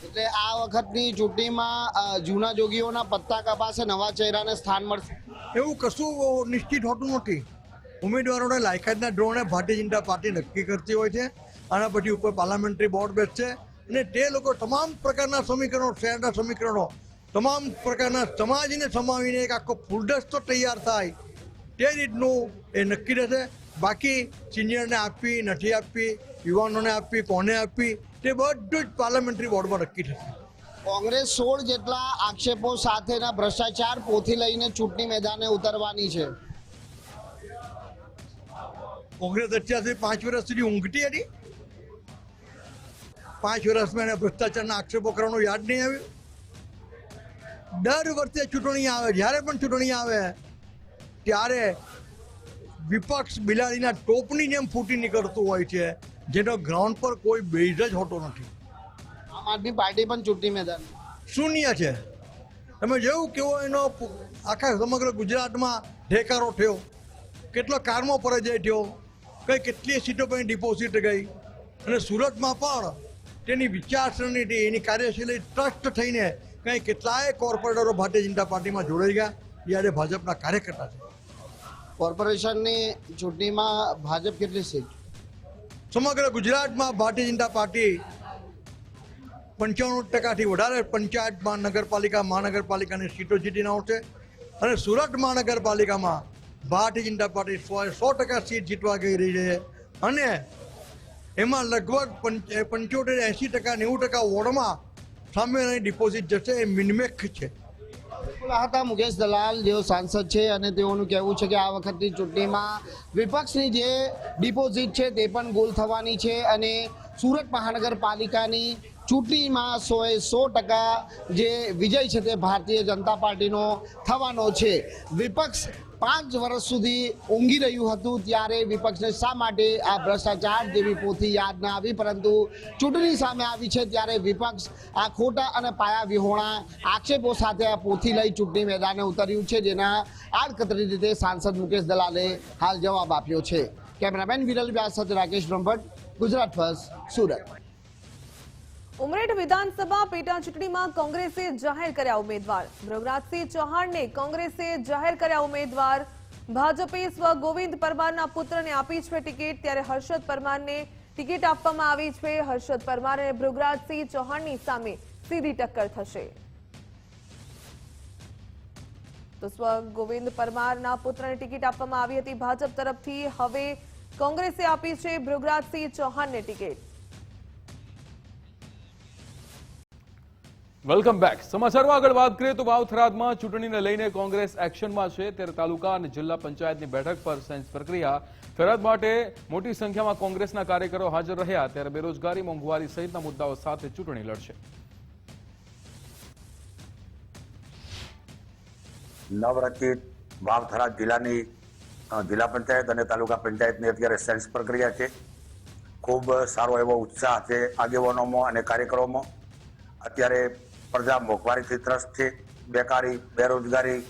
એટલે આ વખતની ચૂંટણીમાં જૂના જોગીઓના પત્તા કપાશે, નવા ચહેરાને સ્થાન મળશે એવું કશું નિશ્ચિત હોતું નથી. ઉમેદવારોને લાયકાતના ધોરણે ભારતીય જનતા પાર્ટી નક્કી કરતી હોય છે. આના પછી ઉપર પાર્લામેન્ટરી બોર્ડ બેસશે અને તે લોકો તમામ પ્રકારના સમીકરણો, શહેરના સમીકરણો, તમામ પ્રકારના સમાજને સમાવીને એક આખો ફૂલદસ્તો તૈયાર થાય તે રીતનું એ નક્કી રહેશે. બાકી સિનિયરને આપવી, નથી આપવી, યુવાનોને આપવી, કોને આપવી, તે બધું જ પાર્લામેન્ટરી બોર્ડમાં નક્કી થશે. કોંગ્રેસ 16 જેટલા આક્ષેપો સાથેના ભ્રષ્ટાચાર પોથી લઈને ચૂંટણી મેદાને ઉતરવાની છે. કોંગ્રેસ અત્યાર સુધી 5 વર્ષ સુધી ઊંઘતી હતી. 5 વર્ષમાં એને ભ્રષ્ટાચારના આક્ષેપો કરવાનું યાદ નહીં આવ્યું. દર વર્ષે ચૂંટણી આવે, જ્યારે પણ ચૂંટણી આવે ત્યારે વિપક્ષ બિલાડીના ટોપની જેમ ફૂટી નીકળતું હોય છે, જેનો ગ્રાઉન્ડ પર કોઈ બેઝ જ હોતો નથી. આમ આદમી પાર્ટી પણ ચૂંટણી મેદાન શૂન્ય છે. તમે જેવું કેવો એનો આખા સમગ્ર ગુજરાતમાં ઢેકારો થયો. કેટલો કારમાં પરાજય થયો, કઈ કેટલી સીટો પર ડિપોઝિટ ગઈ, અને સુરતમાં પણ તેની વિચારસરણીથી એની કાર્યશૈલી ટ્રસ્ટ થઈને કંઈ કેટલાય કોર્પોરેટરો ભારતીય જનતા પાર્ટીમાં જોડાઈ ગયા. એ આજે ભાજપના કાર્યકર્તા છે. કોર્પોરેશનની ચૂંટણીમાં ભાજપ કેટલી સીટ? સમગ્ર ગુજરાતમાં ભારતીય જનતા પાર્ટી 95% વધારે પંચાયતમાં, નગરપાલિકા, મહાનગરપાલિકાની સીટો જીતીને આવશે. અને સુરત મહાનગરપાલિકામાં ભારતીય જનતા પાર્ટી 100% સીટ જીતવા ગઈ રહી છે. અને એમાં લગભગ 75-80%, 90% વોર્ડમાં સામેની ડિપોઝિટ જશે. એ મિનિમેક છે. આ હતા મુકેશ દલાલ, જેઓ સાંસદ છે, અને તેઓનું કહેવું છે કે આ વખતની ચૂંટણીમાં વિપક્ષની જે ડિપોઝિટ છે તે પણ ગોલ થવાની છે, અને સુરત મહાનગરપાલિકાની ચૂંટણીમાં 100% જે વિજય છે તે ભારતીય જનતા પાર્ટીનો થવાનો છે. વિપક્ષ 5 વર્ષ સુધી ઊંઘી રહ્યું હતું, ત્યારે વિપક્ષને શા માટે આ ભ્રષ્ટાચાર જેવી પોથી યાદ ના આવી, પરંતુ ચૂંટણી સામે આવી છે ત્યારે વિપક્ષ આ ખોટા અને પાયા વિહોણા આક્ષેપો સાથે આ પોથી લઈ ચૂંટણી મેદાને ઉતર્યું છે, જેના આડકતરી રીતે સાંસદ મુકેશ દલાલે હાલ જવાબ આપ્યો છે. કેમેરામેન વિરલ વ્યાસ સાથે રાકેશ બ્રહ્મભટ્ટ, ગુજરાત ફર્સ્ટ, સુરત. ઉમરેઠ વિધાનસભા પેટા ચૂંટણીમાં કોંગ્રેસે જાહેર કર્યા ઉમેદવાર. ભૃગરાજસિંહ ચૌહાણને કોંગ્રેસે જાહેર કર્યા ઉમેદવાર. ભાજપે સ્વ ગોવિંદ પરમારના પુત્રને આપી છે ટિકિટ, ત્યારે હર્ષદ પરમારને ટિકિટ આપવામાં આવી છે. હર્ષદ પરમાર અને ભૃગરાજસિંહ ચૌહાણની સામે સીધી ટક્કર થશે. તો સ્વ ગોવિંદ પરમારના પુત્રને ટિકિટ આપવામાં આવી હતી ભાજપ તરફથી. હવે કોંગ્રેસે આપી છે ભૃગરાજસિંહ ચૌહાણને ટિકિટ. Welcome back. સમાચારમાં આગળ વાત કરીએ તો વાવ થરાદમાં ચૂંટણીને લઈને કોંગ્રેસ એક્શનમાં છે, ત્યારે તાલુકા અને જિલ્લા પંચાયતની બેઠક પર સેન્સ પ્રક્રિયા. થરાદ માટે મોટી સંખ્યામાં કોંગ્રેસના કાર્યકરો હાજર રહ્યા, ત્યારે બેરોજગારી, મોંઘવારી સહિતના મુદ્દાઓ સાથે ચૂંટણી લડશે. નવરચિત વાવ થરાદ જિલ્લાની જિલ્લા પંચાયત અને તાલુકા પંચાયતની અત્યારે સેન્સ પ્રક્રિયા છે. ખૂબ સારો એવો ઉત્સાહ છે આગેવાનોમાં અને કાર્યકરોમાં. અત્યારે પ્રજા મોંઘવારીથી ત્રસ્ત છે. બેકારી, બેરોજગારી,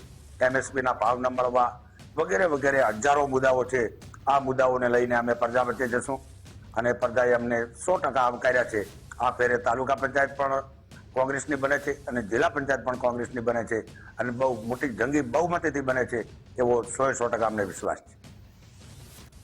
MSPના ભાવ ન મળવા વગેરે વગેરે હજારો મુદ્દાઓ છે. આ મુદ્દાઓને લઈને અમે પ્રજા વચ્ચે જશું, અને પ્રજાએ અમને 100% આવકાર્યા છે. આ ફેરે તાલુકા પંચાયત પણ કોંગ્રેસની બને છે અને જિલ્લા પંચાયત પણ કોંગ્રેસની બને છે, અને બહુ મોટી જંગી બહુમતીથી બને છે એવો 100% અમને વિશ્વાસ છે.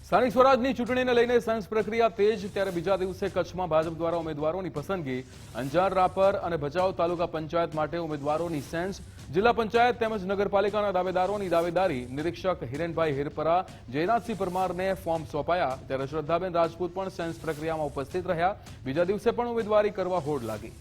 સ્થાનિક સ્વરાજની ચૂંટણીને લઈને સેન્સ પ્રક્રિયા તેજ, ત્યારે બીજા દિવસે કચ્છમાં ભાજપ દ્વારા ઉમેદવારોની પસંદગી. અંજાર, રાપર અને ભચાઉ તાલુકા પંચાયત માટે ઉમેદવારોની સેન્સ. જિલ્લા પંચાયત તેમજ નગરપાલિકાના દાવેદારોની દાવેદારી. નિરીક્ષક હિરેનભાઈ હિરપરા, જયનાથસિંહ પરમારને ફોર્મ સોંપાયા, ત્યારે શ્રદ્ધાબેન રાજપૂત પણ સેન્સ પ્રક્રિયામાં ઉપસ્થિત રહ્યા. બીજા દિવસે પણ ઉમેદવારી કરવા હોડ લાગી.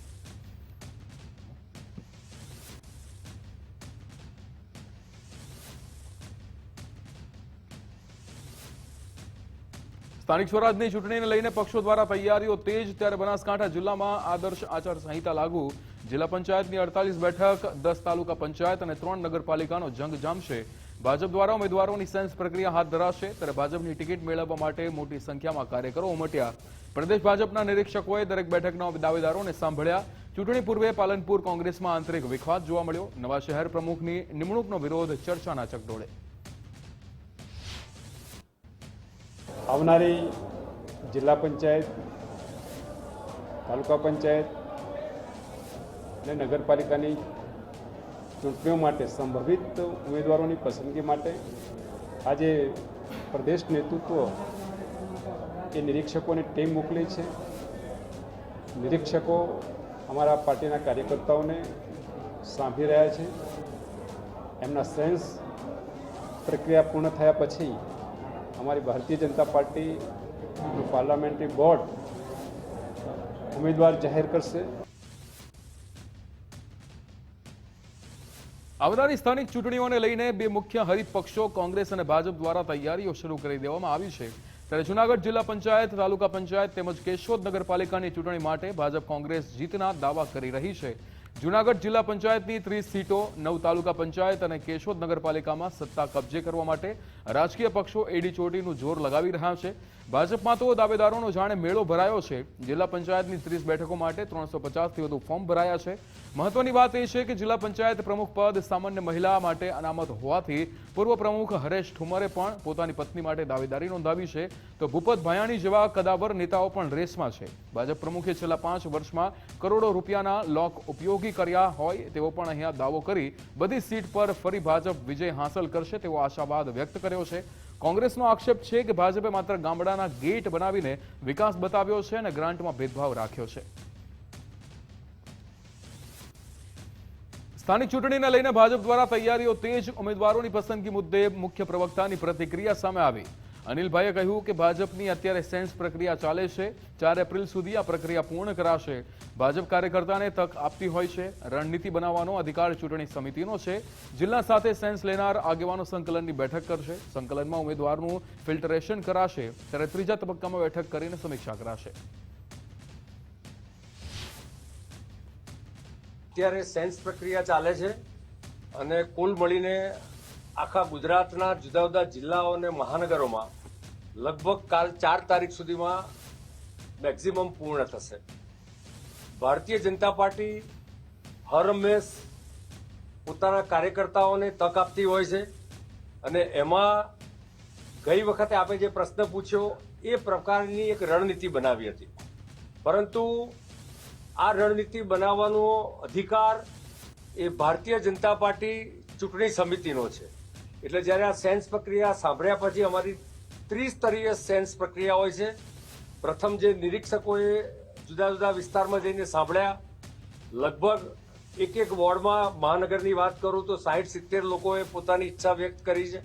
સ્થાનિક સ્વરાજની ચૂંટણીને લઈને પક્ષો દ્વારા તૈયારીઓ તેજ, ત્યારે બનાસકાંઠા જિલ્લામાં આદર્શ આચાર સંહિતા લાગુ. જિલ્લા પંચાયતની 48 બેઠક, 10 તાલુકા પંચાયત અને 3 નગરપાલિકાનો જંગ જામશે. ભાજપ દ્વારા ઉમેદવારોની સેન્સ પ્રક્રિયા હાથ ધરાશે, ત્યારે ભાજપની ટિકિટ મેળવવા માટે મોટી સંખ્યામાં કાર્યકરો ઉમટ્યા. પ્રદેશ ભાજપના નિરીક્ષકોએ દરેક બેઠકના દાવેદારોને સાંભળ્યા. ચૂંટણી પૂર્વે પાલનપુર કોંગ્રેસમાં આંતરિક વિખવાદ જોવા મળ્યો. નવા શહેર પ્રમુખની નિમણૂકનો વિરોધ ચર્ચાના ચકડોળે. આવનારી જિલ્લા પંચાયત, તાલુકા પંચાયત અને નગરપાલિકાની ચૂંટણીઓ માટે સંભવિત ઉમેદવારોની પસંદગી માટે આજે પ્રદેશ નેતૃત્વ એ નિરીક્ષકોની ટીમ મોકલી છે. નિરીક્ષકો અમારા પાર્ટીના કાર્યકર્તાઓને સાંભળી રહ્યા છે. એમના સેન્સ પ્રક્રિયા પૂર્ણ થયા પછી અમારી ભારતીય જનતા પાર્ટીનું પાર્લામેન્ટરી બોર્ડ ઉમેદવાર જાહેર કરશે. આવનારી સ્થાનિક ચૂંટણીઓને લઈને બે મુખ્ય હરીફ પક્ષો કોંગ્રેસ અને ભાજપ દ્વારા તૈયારીઓ શરૂ કરી દેવામાં આવી છે. ત્યારે જૂનાગઢ જિલ્લા પંચાયત, તાલુકા પંચાયત તેમજ કેશોદ નગરપાલિકાની ચૂંટણી માટે ભાજપ કોંગ્રેસ જીતના દાવા કરી રહી છે. જૂનાગઢ જિલ્લા પંચાયતની 30 સીટો, 9 તાલુકા પંચાયત અને કેશોદ નગરપાલિકામાં સત્તા કબજે કરવા માટે રાજકીય પક્ષો એડી ચોટીનું જોર લગાવી રહ્યા છે. ભાજપમાં તો દાવેદારોનો જાણે મેળો ભરાયો છે. જિલ્લા પંચાયતની 30 બેઠકો માટે 350થી વધુ ફોર્મ ભરાયા છે. મહત્વની વાત એ છે કે જિલ્લા પંચાયત પ્રમુખ પદ સામાન્ય મહિલા માટે અનામત હોવાથી પૂર્વ પ્રમુખ હરેશ ઠુમરે પણ પોતાની પત્ની માટે દાવેદારી નોંધાવી છે. તો ભૂપત ભાયાણી જેવા કદાવર નેતાઓ પણ રેસમાં છે. ભાજપ પ્રમુખે છેલ્લા 5 વર્ષમાં કરોડો રૂપિયાના લોક ઉપયોગી કર્યા હોય તેવો પણ અહીંયા દાવો કરી બધી સીટ પર ફરી ભાજપ વિજય હાંસલ કરશે તેવો આશાવાદ વ્યક્ત કર્યો છે. કોંગ્રેસનો આક્ષેપ છે કે ભાજપે માત્ર ગામડાના ગેટ બનાવીને વિકાસ બતાવ્યો છે અને ગ્રાન્ટમાં ભેદભાવ રાખ્યો છે. સ્થાનિક ચૂંટણીને લઈને ભાજપ દ્વારા તૈયારીઓ તેજ. ઉમેદવારોની પસંદગી મુદ્દે મુખ્ય પ્રવક્તાની પ્રતિક્રિયા સામે આવી. અનિલભાઈએ કહ્યું કે ભાજપની અત્યારે સેન્સ પ્રક્રિયા ચાલે છે. 4 એપ્રિલ સુધી આ પ્રક્રિયા પૂર્ણ કરાશે. ભાજપ કાર્યકર્તાને તક આપતી હોય છે. રણનીતિ બનાવવાનો અધિકાર ચૂંટણી સમિતિનો છે. જિલ્લા સાથે સેન્સ લેનાર આગેવાનો સંકલનની બેઠક કરશે. સંકલનમાં ઉમેદવારનું ફિલ્ટરેશન કરાશે. ત્યારે ત્રીજા તબક્કામાં બેઠક કરીને સમીક્ષા કરાશે. અત્યારે સેન્સ પ્રક્રિયા ચાલે છે અને કુલ મળીને આખા ગુજરાતના જુદા જુદા જિલ્લાઓ અને મહાનગરોમાં લગભગ કાલ 4 તારીખ સુધીમાં મેક્સિમમ પૂર્ણ થશે. ભારતીય જનતા પાર્ટી હર હંમેશ પોતાના કાર્યકર્તાઓને તક આપતી હોય છે અને એમાં ગઈ વખતે આપણે જે પ્રશ્ન પૂછ્યો એ પ્રકારની એક રણનીતિ બનાવી હતી. પરંતુ આ રણનીતિ બનાવવાનો અધિકાર એ ભારતીય જનતા પાર્ટી ચૂંટણી સમિતિનો છે. એટલે જ્યારે આ સેન્સ પ્રક્રિયા સાંભળ્યા પછી અમારી 30 સ્તરીય સેન્સ પ્રક્રિયા હોય છે. પ્રથમ જે નિરીક્ષકોએ જુદા જુદા વિસ્તારમાં જઈને સાંભળ્યા, લગભગ એક વોર્ડમાં મહાનગરની વાત કરું તો 60-70 લોકોએ પોતાની ઈચ્છા વ્યક્ત કરી છે.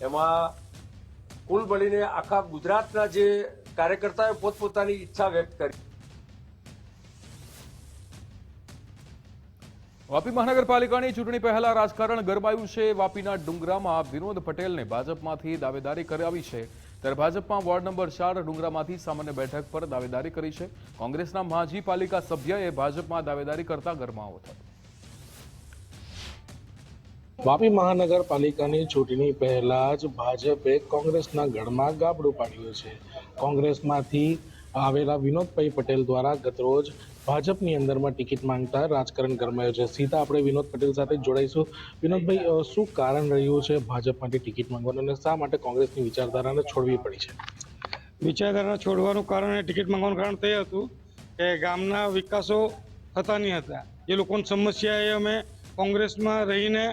એમાં કુલ મળીને આખા ગુજરાતના જે કાર્યકર્તાઓએ પોતપોતાની ઈચ્છા વ્યક્ત કરી. વાપી મહાનગરપાલિકાની ચૂંટણી પહેલા રાજકારણ ગરમાયું છે. વાપીના ડુંગરામાં વિનોદ પટેલને ભાજપમાંથી દાવેદારી કરાવી છે. ત્યારે ભાજપમાં વોર્ડ નંબર 4 ડુંગરામાંથી સામાન્ય બેઠક પર દાવેદારી કરી છે. કોંગ્રેસના માજી પાલિકા સભ્યએ ભાજપમાં દાવેદારી કરતા ગરમાવો થયો. વાપી મહાનગરપાલિકાની ચૂંટણી પહેલા જ ભાજપે કોંગ્રેસના ગઢમાં ગાબડું પાડ્યું છે. કોંગ્રેસમાંથી આવેલા વિનોદભાઈ પટેલ દ્વારા ગતરોજ ભાજપની અંદરમાં ટિકિટ માંગતા રાજકારણ ગરમાયો છે. સીધા આપણે વિનોદ પટેલ સાથે જોડાઈશું. વિનોદભાઈ, શું કારણ રહ્યું છે ભાજપમાંથી ટિકિટ માંગવાનું અને શા માટે કોંગ્રેસની વિચારધારાને છોડવી પડી છે? વિચારધારા છોડવાનું કારણ, ટિકિટ માંગવાનું કારણ તે હતું કે ગામના વિકાસો થતા નહીં હતા. જે લોકોની સમસ્યા એ અમે કોંગ્રેસમાં રહીને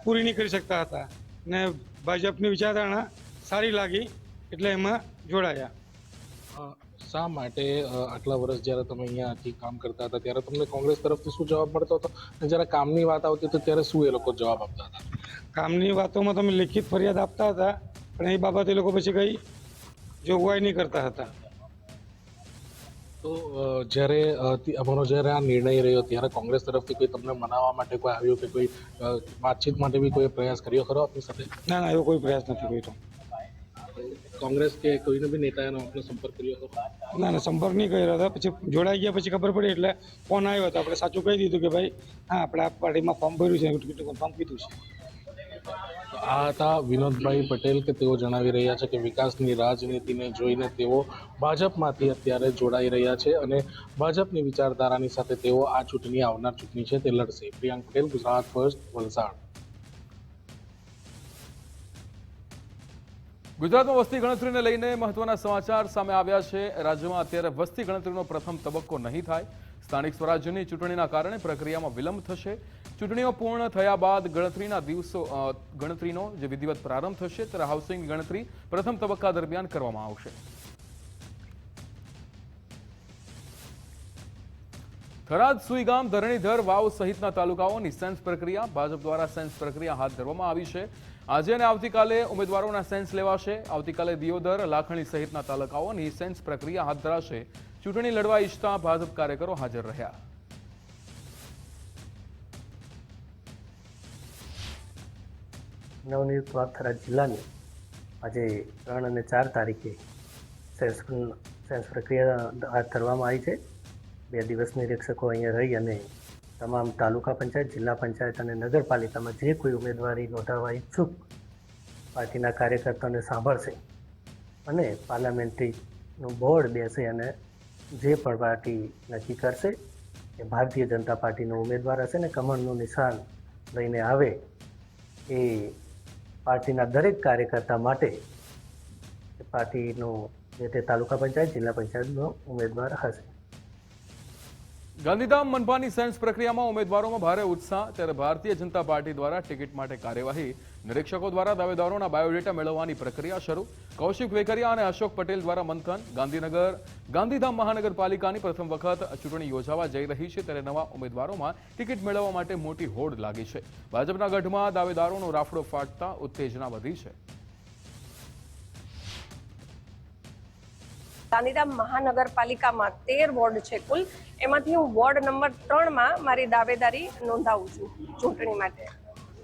પૂરી નહીં કરી શકતા હતા ને ભાજપની વિચારધારણા સારી લાગી એટલે એમાં જોડાયા. શા માટે આટલા વર્ષ જ્યારે તમે અહીંયાથી કામ કરતા હતા ત્યારે તમને કોંગ્રેસ તરફથી શું જવાબ મળતો હતો અને જ્યારે કામની વાત આવતી હતી ત્યારે શું એ લોકો જવાબ આપતા હતા? કામની વાતોમાં તમે લેખિત ફરિયાદ આપતા હતા પણ એ બાબત એ લોકો પછી કંઈ જોગવાઈ નહીં કરતા હતા. તો જ્યારે આ નિર્ણય રહ્યો ત્યારે કોંગ્રેસ તરફથી કોઈ તમને મનાવવા માટે કોઈ આવ્યું કે કોઈ વાતચીત માટે બી કોઈ પ્રયાસ કર્યો ખરો આપની સાથે? ના, એવો કોઈ પ્રયાસ નથી કર્યો. કોંગ્રેસ કે કોઈને બી નેતાનો આપનો સંપર્ક કર્યો હતો? ના, સંપર્ક નહીં કર્યો હતો. પછી જોડાઈ ગયા પછી ખબર પડી એટલે ફોન આવ્યો હતો. આપણે સાચું કહી દીધું કે ભાઈ હા, આપણે આ પાર્ટીમાં ફોર્મ ભર્યું છે, ફોર્મ કીધું છે. આ હતા વિનોદભાઈ પટેલ કે તેઓ જણાવી રહ્યા છે કે વિકાસની રાજનીતિને જોઈને તેઓ ભાજપમાંથી અત્યારે જોડાઈ રહ્યા છે અને ભાજપની વિચારધારાની સાથે તેઓ આ ચૂંટણી, આવનાર ચૂંટણી છે તે લડશે. પ્રિયાંક પટેલ, ગુજરાત ફર્સ્ટ, વલસાડ. ગુજરાતમાં વસ્તી ગણતરીને લઈને મહત્વના સમાચાર સામે આવ્યા છે. રાજ્યમાં અત્યારે વસ્તી ગણતરીનો પ્રથમ તબક્કો નહીં થાય. સ્થાનિક સ્વરાજ્યની ચૂંટણીના કારણે પ્રક્રિયામાં વિલંબ થશે. ચૂંટણીઓ પૂર્ણ થયા બાદ ગણતરીનો જે વિધિવત પ્રારંભ થશે ત્યારે હાઉસિંગ ગણતરી પ્રથમ તબક્કા દરમિયાન કરવામાં આવશે. થરાદ, સુઈગામ, ધરણીધર, વાવ સહિતના તાલુકાઓની સેન્સ પ્રક્રિયા, ભાજપ દ્વારા સેન્સ પ્રક્રિયા હાથ ધરવામાં આવી છે. આજે અને આવતીકાલે ઉમેદવારોના સેન્સ લેવાશે. આવતીકાલે દિયોદર, લાખણી સહિતના તાલુકાઓની સેન્સ પ્રક્રિયા હાથ ધરાશે. ચૂંટણી લડવા ઈચ્છતા ભાજપ કાર્યકરો હાજર રહ્યા. નવનિયુક્ત થરાદ જિલ્લાની આજે 3 અને 4 તારીખે સેન્સ પ્રક્રિયા હાથ ધરવામાં આવી છે. 2 દિવસ નિરીક્ષકો અહીંયા રહી અને તમામ તાલુકા પંચાયત, જિલ્લા પંચાયત અને નગરપાલિકામાં જે કોઈ ઉમેદવારી નોંધાવવા ઈચ્છુક પાર્ટીના કાર્યકર્તાઓને સાંભળશે અને પાર્લામેન્ટરીનું બોર્ડ બેસે અને જે પણ પાર્ટી નક્કી કરશે એ ભારતીય જનતા પાર્ટીનો ઉમેદવાર હશે ને કમળનું નિશાન લઈને આવે એ પાર્ટીના દરેક કાર્યકર્તા માટે પાર્ટીનો જે તે તાલુકા પંચાયત જિલ્લા પંચાયતનો ઉમેદવાર હશે. ગાંધીધામ મનપાની સેન્સ પ્રક્રિયામાં ઉમેદવારોમાં ભારે ઉત્સાહ. ત્યારે ભારતીય જનતા પાર્ટી દ્વારા ટિકિટ માટે કાર્યવાહી. નિરીક્ષકો દ્વારા દાવેદારોના બાયોડેટા મેળવવાની પ્રક્રિયા શરૂ. કૌશિક વેકરિયા અને અશોક પટેલ દ્વારા મંથન. ગાંધીધામ મહાનગરપાલિકાની પ્રથમ વખત ચૂંટણી યોજાવા જઈ રહી છે ત્યારે નવા ઉમેદવારોમાં ટિકિટ મેળવવા માટે મોટી હોડ લાગી છે. ભાજપના ગઢમાં દાવેદારોનો રાફડો ફાટતા ઉત્તેજના વધી છે. ગાંધીધામ મહાનગરપાલિકામાં 13 વોર્ડ છે કુલ. એમાંથી હું વોર્ડ નંબર 3માં મારી દાવેદારી નોંધાવું છું ચૂંટણી માટે.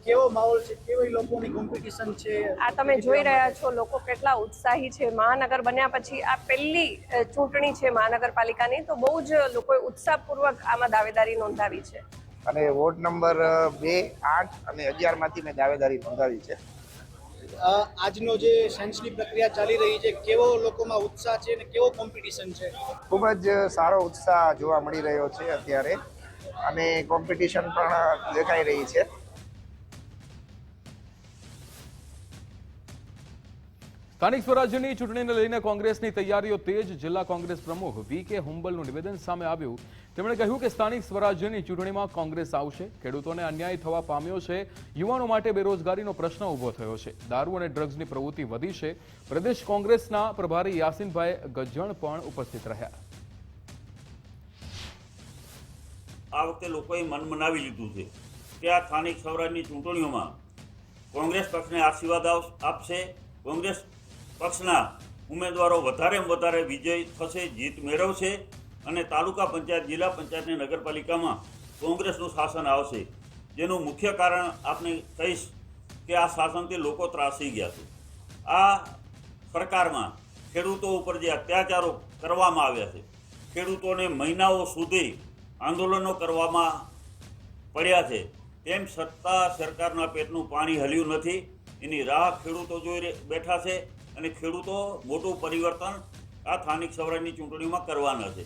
કેવો માહોલ છે, કેવી લોકોની કોમ્પિટિશન છે? આ તમે જોઈ રહ્યા છો લોકો કેટલા ઉત્સાહી છે. મહાનગર બન્યા પછી આ પહેલી ચૂંટણી છે મહાનગરપાલિકાની, તો બહુ જ લોકોએ ઉત્સાહપૂર્વક આમાં દાવેદારી નોંધાવી છે. અને વોર્ડ નંબર 2, 8 અને 11 માંથી મેં દાવેદારી નોંધાવી છે. આજનો જે સેન્સની પ્રક્રિયા ચાલી રહી છે, કેવો લોકોમાં ઉત્સાહ છે અને કેવો કોમ્પિટિશન છે? ખૂબ જ સારો ઉત્સાહ જોવા મળી રહ્યો છે અત્યારે અને કોમ્પિટિશન પણ દેખાઈ રહી છે. સ્થાનિક સ્વરાજ્યની ચૂંટણીને લઈને કોંગ્રેસની તૈયારીઓ તેજ. જિલ્લા કોંગ્રેસ પ્રમુખ વી.કે. હુંબલનું નિવેદન સામે આવ્યું. તેમણે કહ્યું કે સ્થાનિક સ્વરાજ્યની ચૂંટણીમાં કોંગ્રેસ આવશે. ખેડૂતોને અન્યાય થવા પામ્યો છે. યુવાનો માટે બેરોજગારીનો પ્રશ્ન ઊભો થયો છે. દારૂ અને ડ્રગ્સની પ્રવૃત્તિ વધી છે. પ્રદેશ કોંગ્રેસના પ્રભારી યાસીનભાઈ ગજ્જણ પણ ઉપસ્થિત રહ્યા. આ વખતે લોકોએ મન મનાવી લીધું છે કે આ સ્થાનિક સ્વરાજ્યની ચૂંટણીઓમાં કોંગ્રેસ પક્ષને આશીર્વાદ આપશે. કોંગ્રેસ પક્ષના ઉમેદવારો વધારે વિજય થશે, જીત મેળવશે અને તાલુકા પંચાયત, જિલ્લા પંચાયત અને નગરપાલિકામાં કોંગ્રેસનું શાસન આવશે. જેનું મુખ્ય કારણ આપણે કહીશ કે આ શાસનથી લોકો ત્રાસી ગયા છે. આ સરકારમાં ખેડૂતો ઉપર જે અત્યાચારો કરવામાં આવ્યા છે, ખેડૂતોને મહિનાઓ સુધી આંદોલનો કરવામાં પડ્યા છે, તેમ છતાં સરકારના પેટનું પાણી હલ્યું નથી. એની રાહ ખેડૂતો જોઈ બેઠા છે અને ખેડૂતો મોટું પરિવર્તન આ સ્થાનિક સ્વરાજ્યની ચૂંટણીમાં કરવાના છે.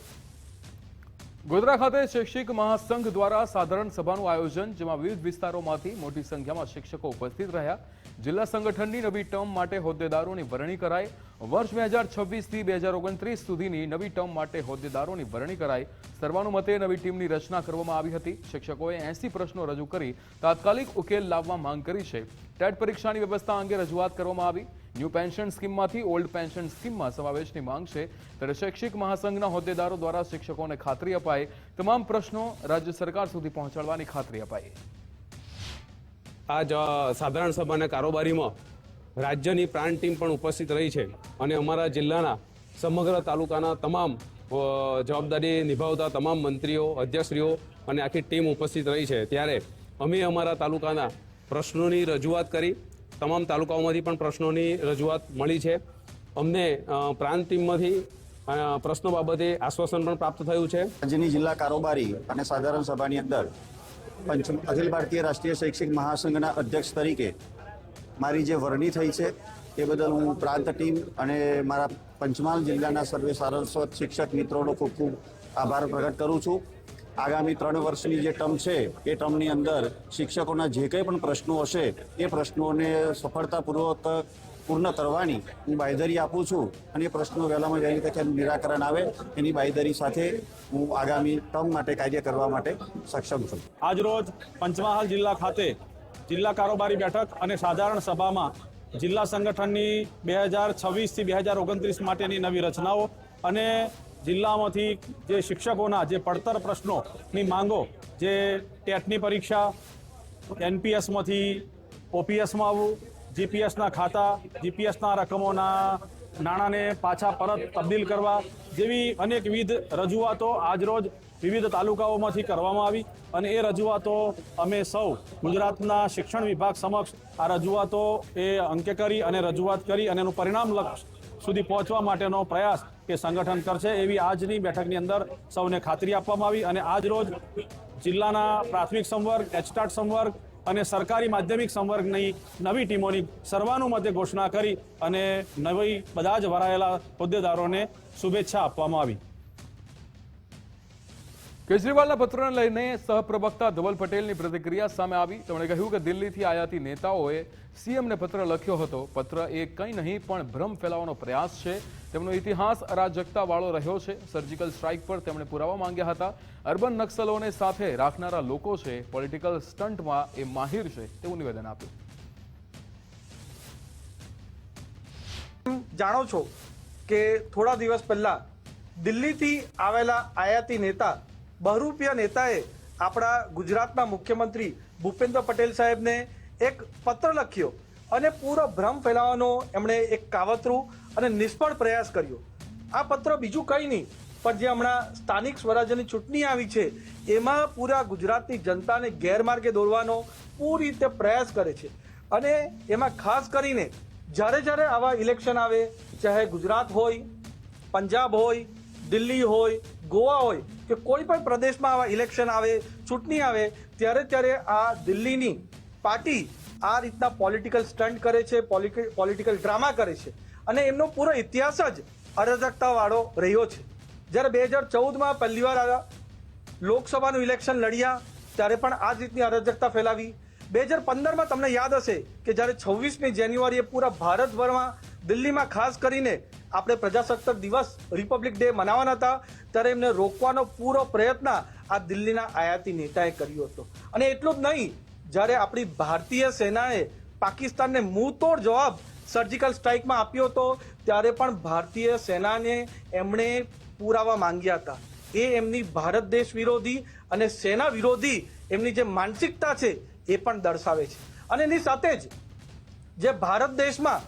ગોધરા ખાતે શૈક્ષિક મહાસંઘ દ્વારા સાધારણ સભાનું આયોજન, જેમાં વિવિધ વિસ્તારોમાંથી મોટી સંખ્યામાં શિક્ષકો ઉપસ્થિત રહ્યા. જિલ્લા સંગઠનની નવી ટર્મ માટે હોદ્દેદારોની વરણી કરાઈ. વર્ષ 2026થી 2029 સુધીની નવી ટર્મ માટે હોદ્દેદારોની વરણી કરાઈ. સર્વાનુમતે નવી ટીમની રચના કરવામાં આવી હતી. શિક્ષકોએ 80 પ્રશ્નો રજૂ કરી તાત્કાલિક ઉકેલ લાવવા માંગ કરી છે. ટેટ પરીક્ષાની વ્યવસ્થા અંગે રજૂઆત કરવામાં આવી. ન્યૂ પેન્શન સ્કીમમાંથી ઓલ્ડ પેન્શન સ્કીમમાં સમાવેશની માંગ છે. ત્યારે શૈક્ષિક મહાસંઘના હોદ્દેદારો દ્વારા શિક્ષકોને ખાતરી અપાઈ તમામ પ્રશ્નો રાજ્ય સરકાર સુધી પહોંચાડવાની ખાતરી અપાઈ. આજ સાધારણ સભાના કારોબારીમાં રાજ્યની પ્રાણ ટીમ પણ ઉપસ્થિત રહી છે અને અમારા જિલ્લાના સમગ્ર તાલુકાના તમામ જવાબદારી નિભાવતા તમામ મંત્રીઓ, અધ્યક્ષશ્રીઓ અને આખી ટીમ ઉપસ્થિત રહી છે. ત્યારે અમે અમારા તાલુકાના પ્રશ્નોની રજૂઆત કરી. તમામ તાલુકાઓમાંથી પણ પ્રશ્નોની રજૂઆત મળી છે. અમને પ્રાંત ટીમમાંથી પ્રશ્નો બાબતે આશ્વાસન પણ પ્રાપ્ત થયું છે. રાજ્યની જિલ્લા કારોબારી અને સાધારણ સભાની અંદર અખિલ ભારતીય રાષ્ટ્રીય શૈક્ષિક મહાસંઘના અધ્યક્ષ તરીકે મારી જે વરણી થઈ છે એ બદલ હું પ્રાંત ટીમ અને મારા પંચમહાલ જિલ્લાના સર્વે સારસ્વત શિક્ષક મિત્રોનો ખૂબ ખૂબ આભાર પ્રગટ કરું છું. આગામી 3 વર્ષની જે ટર્મ છે એ ટર્મની અંદર શિક્ષકોના જે કંઈ પણ પ્રશ્નો હશે એ પ્રશ્નોને સફળતાપૂર્વક પૂર્ણ કરવાની હું બાંયધરી આપું છું અને એ પ્રશ્નો વહેલામાં વહેલી તકે નિરાકરણ આવે એની બાંયધરી સાથે હું આગામી ટર્મ માટે કાર્ય કરવા માટે સક્ષમ છું. આજરોજ પંચમહાલ જિલ્લા ખાતે જિલ્લા કારોબારી બેઠક અને સાધારણ સભામાં જિલ્લા સંગઠનની 2026થી 2029 માટેની નવી રચનાઓ અને જિલ્લામાંથી જે શિક્ષકોના જે પડતર પ્રશ્નોની માંગો, જે ટેટની પરીક્ષા, એનપીએસમાંથી ઓપીએસમાં આવવું, જીપીએસના ખાતા, જીપીએસના રકમોના નાણાંને પાછા પરત તબદીલ કરવા જેવી અનેકવિધ રજૂઆતો આજરોજ વિવિધ તાલુકાઓમાંથી કરવામાં આવી અને એ રજૂઆતો અમે સૌ ગુજરાતના શિક્ષણ વિભાગ સમક્ષ આ રજૂઆતો એ અંકે કરી અને રજૂઆત કરી અને એનું પરિણામ લક્ષ સુધી પહોંચવા માટેનો પ્રયાસ કે સંગઠન કરશે એવી આજની બેઠકની અંદર સૌને ખાતરી આપવામાં આવી. અને આજ રોજ જિલ્લાના પ્રાથમિક સંવર્ગ, એચટાટ સંવર્ગ અને સરકારી માધ્યમિક સંવર્ગની નવી ટીમોની સર્વાનુમતે ઘોષણા કરી અને નવી બધા જ વરાયેલા હોદ્દેદારોને શુભેચ્છા આપવામાં આવી. કેજરીવાલના પત્રને લઈને સહપ્રવક્તા ધવલ પટેલની પ્રતિક્રિયા સામે આવી. તેમણે કહ્યું કે દિલ્હીથી આયાતી નેતાઓએ સીએમને પત્ર લખ્યો હતો. પત્ર એ કંઈ નહીં પણ ભ્રમ ફેલાવવાનો પ્રયાસ છે. તેમનો ઇતિહાસ અરાજકતાવાળો રહ્યો છે. સર્જિકલ સ્ટ્રાઇક પર તેમણે પુરાવા માંગ્યા હતા. અર્બન નક્સલોને સાથે રાખનારા લોકો છે. પોલિટિકલ સ્ટન્ટમાં એ માહિર છે તેવું નિવેદન આપ્યું. જાણો છો કે થોડા દિવસ પહેલા દિલ્હીથી આવેલા આયાતી નેતા બહરૂપિયા નેતાએ આપણા ગુજરાતના મુખ્યમંત્રી ભૂપેન્દ્ર પટેલ સાહેબને એક પત્ર લખ્યો અને પૂરો ભ્રમ ફેલાવવાનો એમણે એક કાવતરું અને નિષ્ફળ પ્રયાસ કર્યો. આ પત્ર બીજું કંઈ નહીં પણ જે હમણાં સ્થાનિક સ્વરાજ્યની ચૂંટણી આવી છે એમાં પૂરા ગુજરાતની જનતાને ગેરમાર્ગે દોરવાનો પૂરી રીતે પ્રયાસ કરે છે. અને એમાં ખાસ કરીને જ્યારે આવા ઇલેક્શન આવે, ચાહે ગુજરાત હોય, પંજાબ હોય, દિલ્હી હોય, ગોવા હોય કે કોઈ પણ પ્રદેશમાં આવા ઇલેક્શન આવે, ચૂંટણી આવે ત્યારે આ દિલ્હીની પાર્ટી આ રીતના પોલિટિકલ સ્ટન્ટ કરે છે, પોલિટિકલ ડ્રામા કરે છે અને એમનો પૂરો ઇતિહાસ જ અરાજકતાવાળો રહ્યો છે. જ્યારે 2014માં પહેલીવાર આવ્યા, લોકસભાનું ઇલેક્શન લડ્યા ત્યારે પણ આ જ રીતની અરાજકતા ફેલાવી. 2015માં તમને યાદ હશે કે જ્યારે 26મી જાન્યુઆરીએ પૂરા ભારતભરમાં દિલ્હીમાં ખાસ કરીને આપણે પ્રજાસત્તાક દિવસ રિપબ્લિક ડે મનાવવાના હતા ત્યારે એમને રોકવાનો પૂરો પ્રયત્ન આ દિલ્હીના આયાતી નેતાએ કર્યો હતો. અને એટલું જ નહીં, જ્યારે આપણી ભારતીય સેનાએ પાકિસ્તાનને મુંહતોડ જવાબ સર્જિકલ સ્ટ્રાઇકમાં આપ્યો હતો ત્યારે પણ ભારતીય સેનાને એમણે પુરાવા માંગ્યા હતા. એ એમની ભારત દેશ વિરોધી અને સેના વિરોધી એમની જે માનસિકતા છે એ પણ દર્શાવે છે. અને એની સાથે જ જે ભારત દેશમાં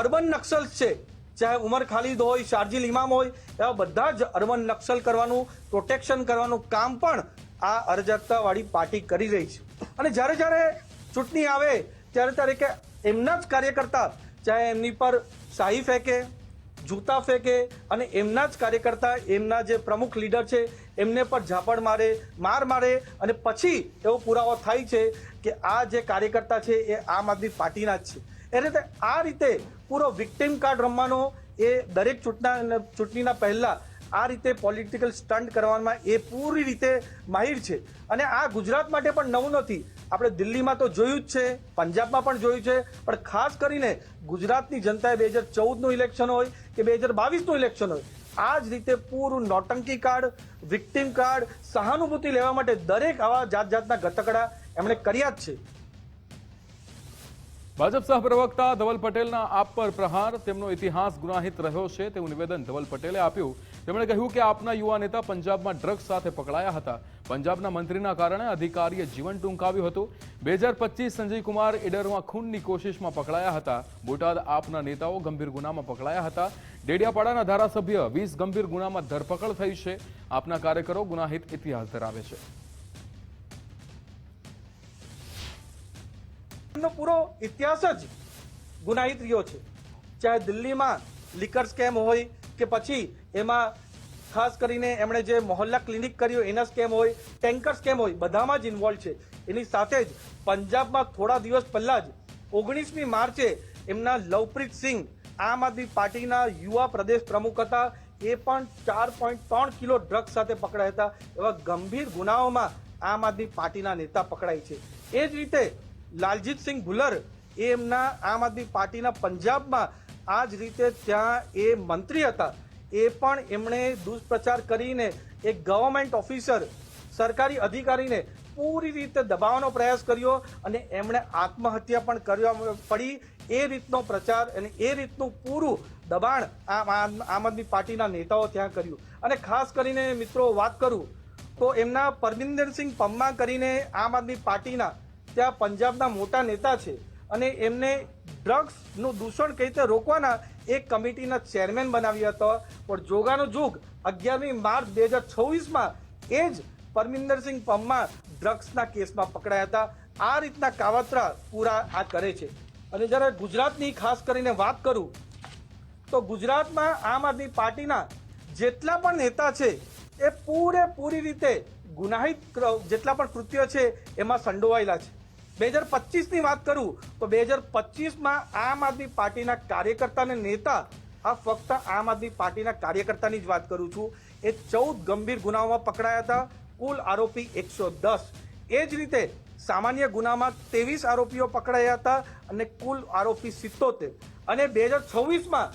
અર્બન નક્સલ છે, ચાહે ઉમર ખાલિદ હોય, શારજીલ ઇમામ હોય, એવા બધા જ અર્બન નક્સલ કરવાનું, પ્રોટેક્શન કરવાનું કામ પણ આ અરાજકતાવાળી પાર્ટી કરી રહી છે. અને જ્યારે ચૂંટણી આવે ત્યારે કે એમના જ કાર્યકર્તા ચાહે એમની પર શાહી ફેંકે, જૂતા ફેંકે અને એમના જ કાર્યકર્તા, એમના જે પ્રમુખ લીડર છે એમને પર ઝાપડ મારે અને પછી એવો પુરાવો થાય છે કે આ જે કાર્યકર્તા છે એ આમ આદમી પાર્ટીના જ છે. એ રીતે આ રીતે પૂરો વિક્ટિમ કાર્ડ રમવાનો એ દરેક ચૂંટણીના પહેલા આ રીતે પોલિટિકલ સ્ટન્ટ કરવામાં એ પૂરી રીતે માહિર છે. અને આ ગુજરાત માટે પણ નવું નથી. આપણે દિલ્હીમાં તો જોયું જ છે, પંજાબમાં પણ જોયું છે, પણ ખાસ કરીને ગુજરાતની જનતાએ 2014નું ઇલેક્શન હોય કે 2022નું ઇલેક્શન હોય, આ જ રીતે પૂરું નોટંકી કાર્ડ, વિક્ટિમ કાર્ડ, સહાનુભૂતિ લેવા માટે દરેક આવા જાતના ગતકડા એમણે કર્યા જ છે. ભાજપ સહપ્રવક્તા ધવલ પટેલના આપ પર પ્રહાર, તેમનો ઇતિહાસ ગુનાહિત રહ્યો છે તેવું નિવેદન ધવલ પટેલે આપ્યું. તેમણે કહ્યું કે આપના યુવા નેતા પંજાબમાં ડ્રગ્સ સાથે પકડાયા હતા. પંજાબના મંત્રીના કારણે અધિકારીએ જીવન ટૂંકાવ્યું હતું. 2025 સંજય કુમાર ઈડરમાં ખૂનની કોશિશમાં પકડાયા હતા. બોટાદ આપના નેતાઓ ગંભીર ગુનામાં પકડાયા હતા. ડેડિયાપાડાના ધારાસભ્ય 20 ગંભીર ગુનામાં ધરપકડ થઈ છે. આપના કાર્યકરો ગુનાહિત ઇતિહાસ ધરાવે છે. એમનો પૂરો ઇતિહાસ જ ગુનાહિત રહ્યો છે. ચાહે દિલ્હીમાં લિકર સ્કેમ હોય કે પછી એમાં ખાસ કરીને એમણે જે મોહલ્લા ક્લિનિક કર્યું એના સ્કેમ હોય, ટેન્કર સ્કેમ હોય, બધામાં જ ઇન્વોલ્વ છે. એની સાથે જ પંજાબમાં થોડા દિવસ પહેલા જ 19મી માર્ચે એમના લવપ્રીત સિંહ આમ આદમી પાર્ટીના યુવા પ્રદેશ પ્રમુખ હતા, એ પણ 4.3 કિલો ડ્રગ્સ સાથે પકડાયા હતા. એવા ગંભીર ગુનાઓમાં આમ આદમી પાર્ટીના નેતા પકડાય છે. એ જ રીતે લાલજીતસિંહ ભુલ્લર એ એમના આમ આદમી પાર્ટીના પંજાબમાં આ જ રીતે ત્યાં એ મંત્રી હતા, એ પણ એમણે દુષ્પ્રચાર કરીને એક ગવર્મેન્ટ ઓફિસર, સરકારી અધિકારીને પૂરી રીતે દબાવવાનો પ્રયાસ કર્યો અને એમણે આત્મહત્યા પણ કરવા પડી. એ રીતનો પ્રચાર અને એ રીતનું પૂરું દબાણ આમ આદમી પાર્ટીના નેતાઓ ત્યાં કર્યું. અને ખાસ કરીને મિત્રો વાત કરું તો એમના પરમિંદરસિંહ પમ્મા કરીને આમ આદમી પાર્ટીના ત્યાં પંજાબના મોટા નેતા છે અને એમને ડ્રગ્સનું દૂષણ કઈ રીતે રોકવાના એક કમિટીના ચેરમેન બનાવ્યા હતા. પણ જોગાનો જોગ 11મી માર્ચ 2026માં એ જ પરમિંદરસિંહ પમ્મા ડ્રગ્સના કેસમાં પકડાયા હતા. આ રીતના કાવતરા પૂરા આ કરે છે. અને જ્યારે ગુજરાતની ખાસ કરીને વાત કરું તો ગુજરાતમાં આમ આદમી પાર્ટીના જેટલા પણ નેતા છે એ પૂરેપૂરી રીતે ગુનાહિત જેટલા પણ કૃત્યો છે એમાં સંડોવાયેલા છે. 2025ની વાત કરું તો 2025માં આમ આદમી પાર્ટીના કાર્યકર્તા અને નેતા, આ ફક્ત આમ આદમી પાર્ટીના કાર્યકર્તાની જ વાત કરું છું, એ 14 ગંભીર ગુનાઓમાં પકડાયા હતા. કુલ આરોપી 110. એ જ રીતે સામાન્ય ગુનામાં 23 આરોપીઓ પકડાયા હતા અને કુલ આરોપી 77. અને 2026માં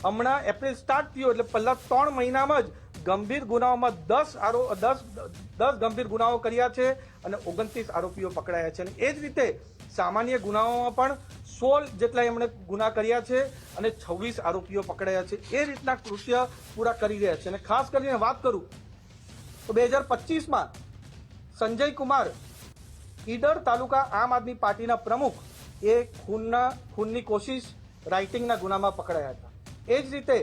હમણાં એપ્રિલ સ્ટાર્ટ થયો એટલે પહેલા 3 મહિનામાં જ ગંભીર ગુનાઓમાં 10 ગંભીર ગુનાઓ કર્યા છે અને 29 આરોપીઓ પકડાયા છે. અને એ જ રીતે સામાન્ય ગુનાઓમાં પણ 16 જેટલા એમણે ગુના કર્યા છે અને 26 આરોપીઓ પકડાયા છે. એ રીતના કૃત્ય પૂરા કરી રહ્યા છે. અને ખાસ કરીને વાત કરું તો 2025માં સંજય કુમાર ઈડર તાલુકા આમ આદમી પાર્ટીના પ્રમુખ એ ખૂનની કોશિશ રાઇટિંગના ગુનામાં પકડાયા હતા. એ જ રીતે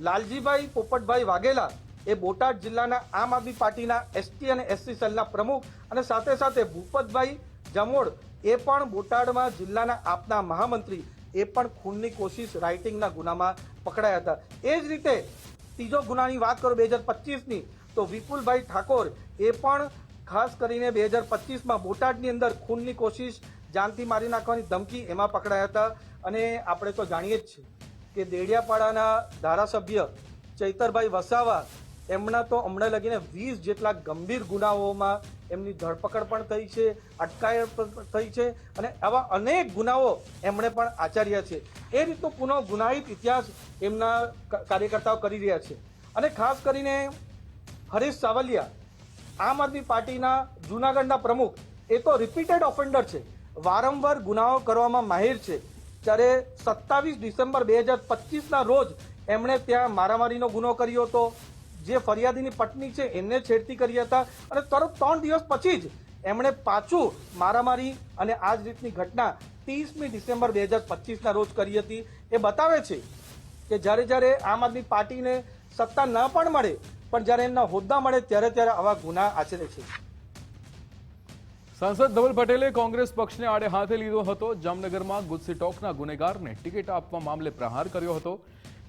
લાલજીભાઈ પોપટભાઈ વાઘેલા એ બોટાદ જિલ્લાના આમ આદમી પાર્ટીના એસટી અને એસસી સેલના પ્રમુખ અને સાથે સાથે ભૂપતભાઈ જમોડ એ પણ બોટાદમાં જિલ્લાના આપના મહામંત્રી એ પણ ખૂનની કોશિશ રાઇટિંગના ગુનામાં પકડાયા હતા. એ જ રીતે ત્રીજો ગુનાની વાત કરું 2025ની તો વિપુલભાઈ ઠાકોર એ પણ ખાસ કરીને 2025માં બોટાદની અંદર ખૂનની કોશિશ, જાનથી મારી નાખવાની ધમકી એમાં પકડાયા હતા. અને આપણે તો જાણીએ જ છીએ કે દેડિયાપાડાના ધારાસભ્ય ચૈતરભાઈ વસાવા એમના તો હમણાં લગીને 20 જેટલા ગંભીર ગુનાઓમાં એમની ધરપકડ પણ થઈ છે, અટકાયત થઈ છે અને આવા અનેક ગુનાઓ એમણે પણ આચર્યા છે. એ રીતનો પુનઃ ગુનાહિત ઇતિહાસ એમના કાર્યકર્તાઓ કરી રહ્યા છે. અને ખાસ કરીને હરીશ સાવલિયા આમ આદમી પાર્ટીના જૂનાગઢના પ્રમુખ એ તો રિપીટેડ ઓફેન્ડર છે, વારંવાર ગુનાઓ કરવામાં માહિર છે. ત્યારે 27 ડિસેમ્બર 2025ના રોજ એમણે ત્યાં મારામારીનો ગુનો કર્યો હતો. જે ફરિયાદીની પત્ની છે એમને છેડતી કરી હતા અને તરત 3 દિવસ પછી જ એમણે પાછું મારામારી અને આ જ રીતની ઘટના 30મી ડિસેમ્બર 2025ના રોજ કરી હતી. એ બતાવે છે કે જ્યારે આમ આદમી પાર્ટીને સત્તા ન પણ મળે પણ જ્યારે એમના હોદ્દા મળે ત્યારે આવા ગુના આચરે છે. સાંસદ ધવલ પટેલે કોંગ્રેસ પક્ષને આડે હાથે લીધો હતો. જામનગરમાં ગુજસી ટોકના ગુનેગારને ટિકિટ આપવા મામલે પ્રહાર કર્યો હતો.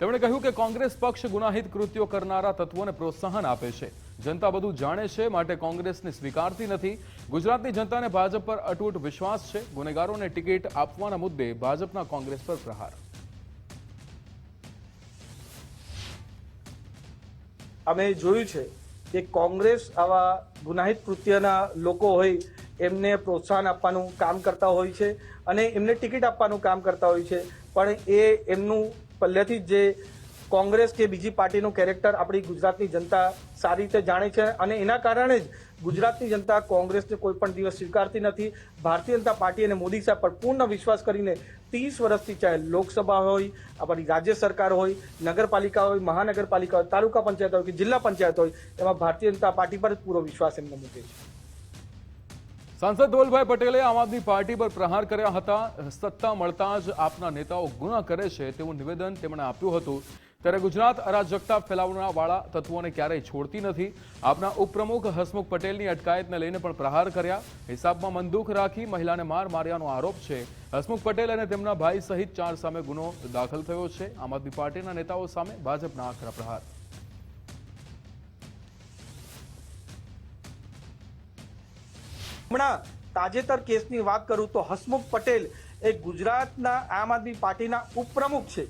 તેમણે કહ્યું કે કોંગ્રેસ પક્ષ ગુનાહિત કૃત્યો કરનારા તત્વોને પ્રોત્સાહન આપે છે. જનતા બધું જાણે છે, માટે કોંગ્રેસને સ્વીકારતી નથી. ગુજરાતની જનતાને ભાજપ પર અતૂટ વિશ્વાસ છે. ગુનેગારોને ટિકિટ આપવાના મુદ્દે ભાજપના કોંગ્રેસ પર પ્રહાર. અમે જોયું છે કે કોંગ્રેસ આવા ગુનાહિત કૃત્યના લોકો હોય એમને પ્રોત્સાહન આપવાનું કામ કરતા હોય છે અને એમને ટિકિટ આપવાનું કામ કરતા હોય છે. પણ એ એમનું પહેલેથી જ જે કોંગ્રેસ કે બીજી પાર્ટીનું કેરેક્ટર આપણી ગુજરાતની જનતા સારી રીતે જાણે છે અને એના કારણે જ ગુજરાતની જનતા કોંગ્રેસને કોઈ પણ દિવસ સ્વીકારતી નથી. ભારતીય જનતા પાર્ટી અને મોદી સાહેબ પર પૂર્ણ વિશ્વાસ કરીને 30 વર્ષથી ચાહે લોકસભા હોય, આપણી રાજ્ય સરકાર હોય, નગરપાલિકા હોય, મહાનગરપાલિકા હોય, તાલુકા પંચાયત હોય કે જિલ્લા પંચાયત હોય, એમાં ભારતીય જનતા પાર્ટી પર જ પૂરો વિશ્વાસ એમને મૂકે છે. સાંસદ ધવલભાઈ પટેલે આમ આદમી પાર્ટી પર પ્રહાર કર્યા હતા. સત્તા મળતા જ આપના નેતાઓ ગુના કરે છે તેવું નિવેદન તેમણે આપ્યું હતું. ત્યારે ગુજરાત અરાજકતા ફેલાવવાવાળા તત્વોને ક્યારેય છોડતી નથી. આપના ઉપપ્રમુખ હસમુખ પટેલની અટકાયતને લઈને પણ પ્રહાર કર્યા. હિસાબમાં બંદૂક રાખી મહિલાને માર્યાનો આરોપ છે. હસમુખ પટેલ અને તેમના ભાઈ સહિત 4 સામે ગુનો દાખલ થયો છે. આમ આદમી પાર્ટીના નેતાઓ સામે ભાજપના આકરા પ્રહાર. હમણાં તાજેતર કેસની વાત કરું તો હસમુખ પટેલ એ ગુજરાતના આમ આદમી પાર્ટીના ઉપપ્રમુખ છે,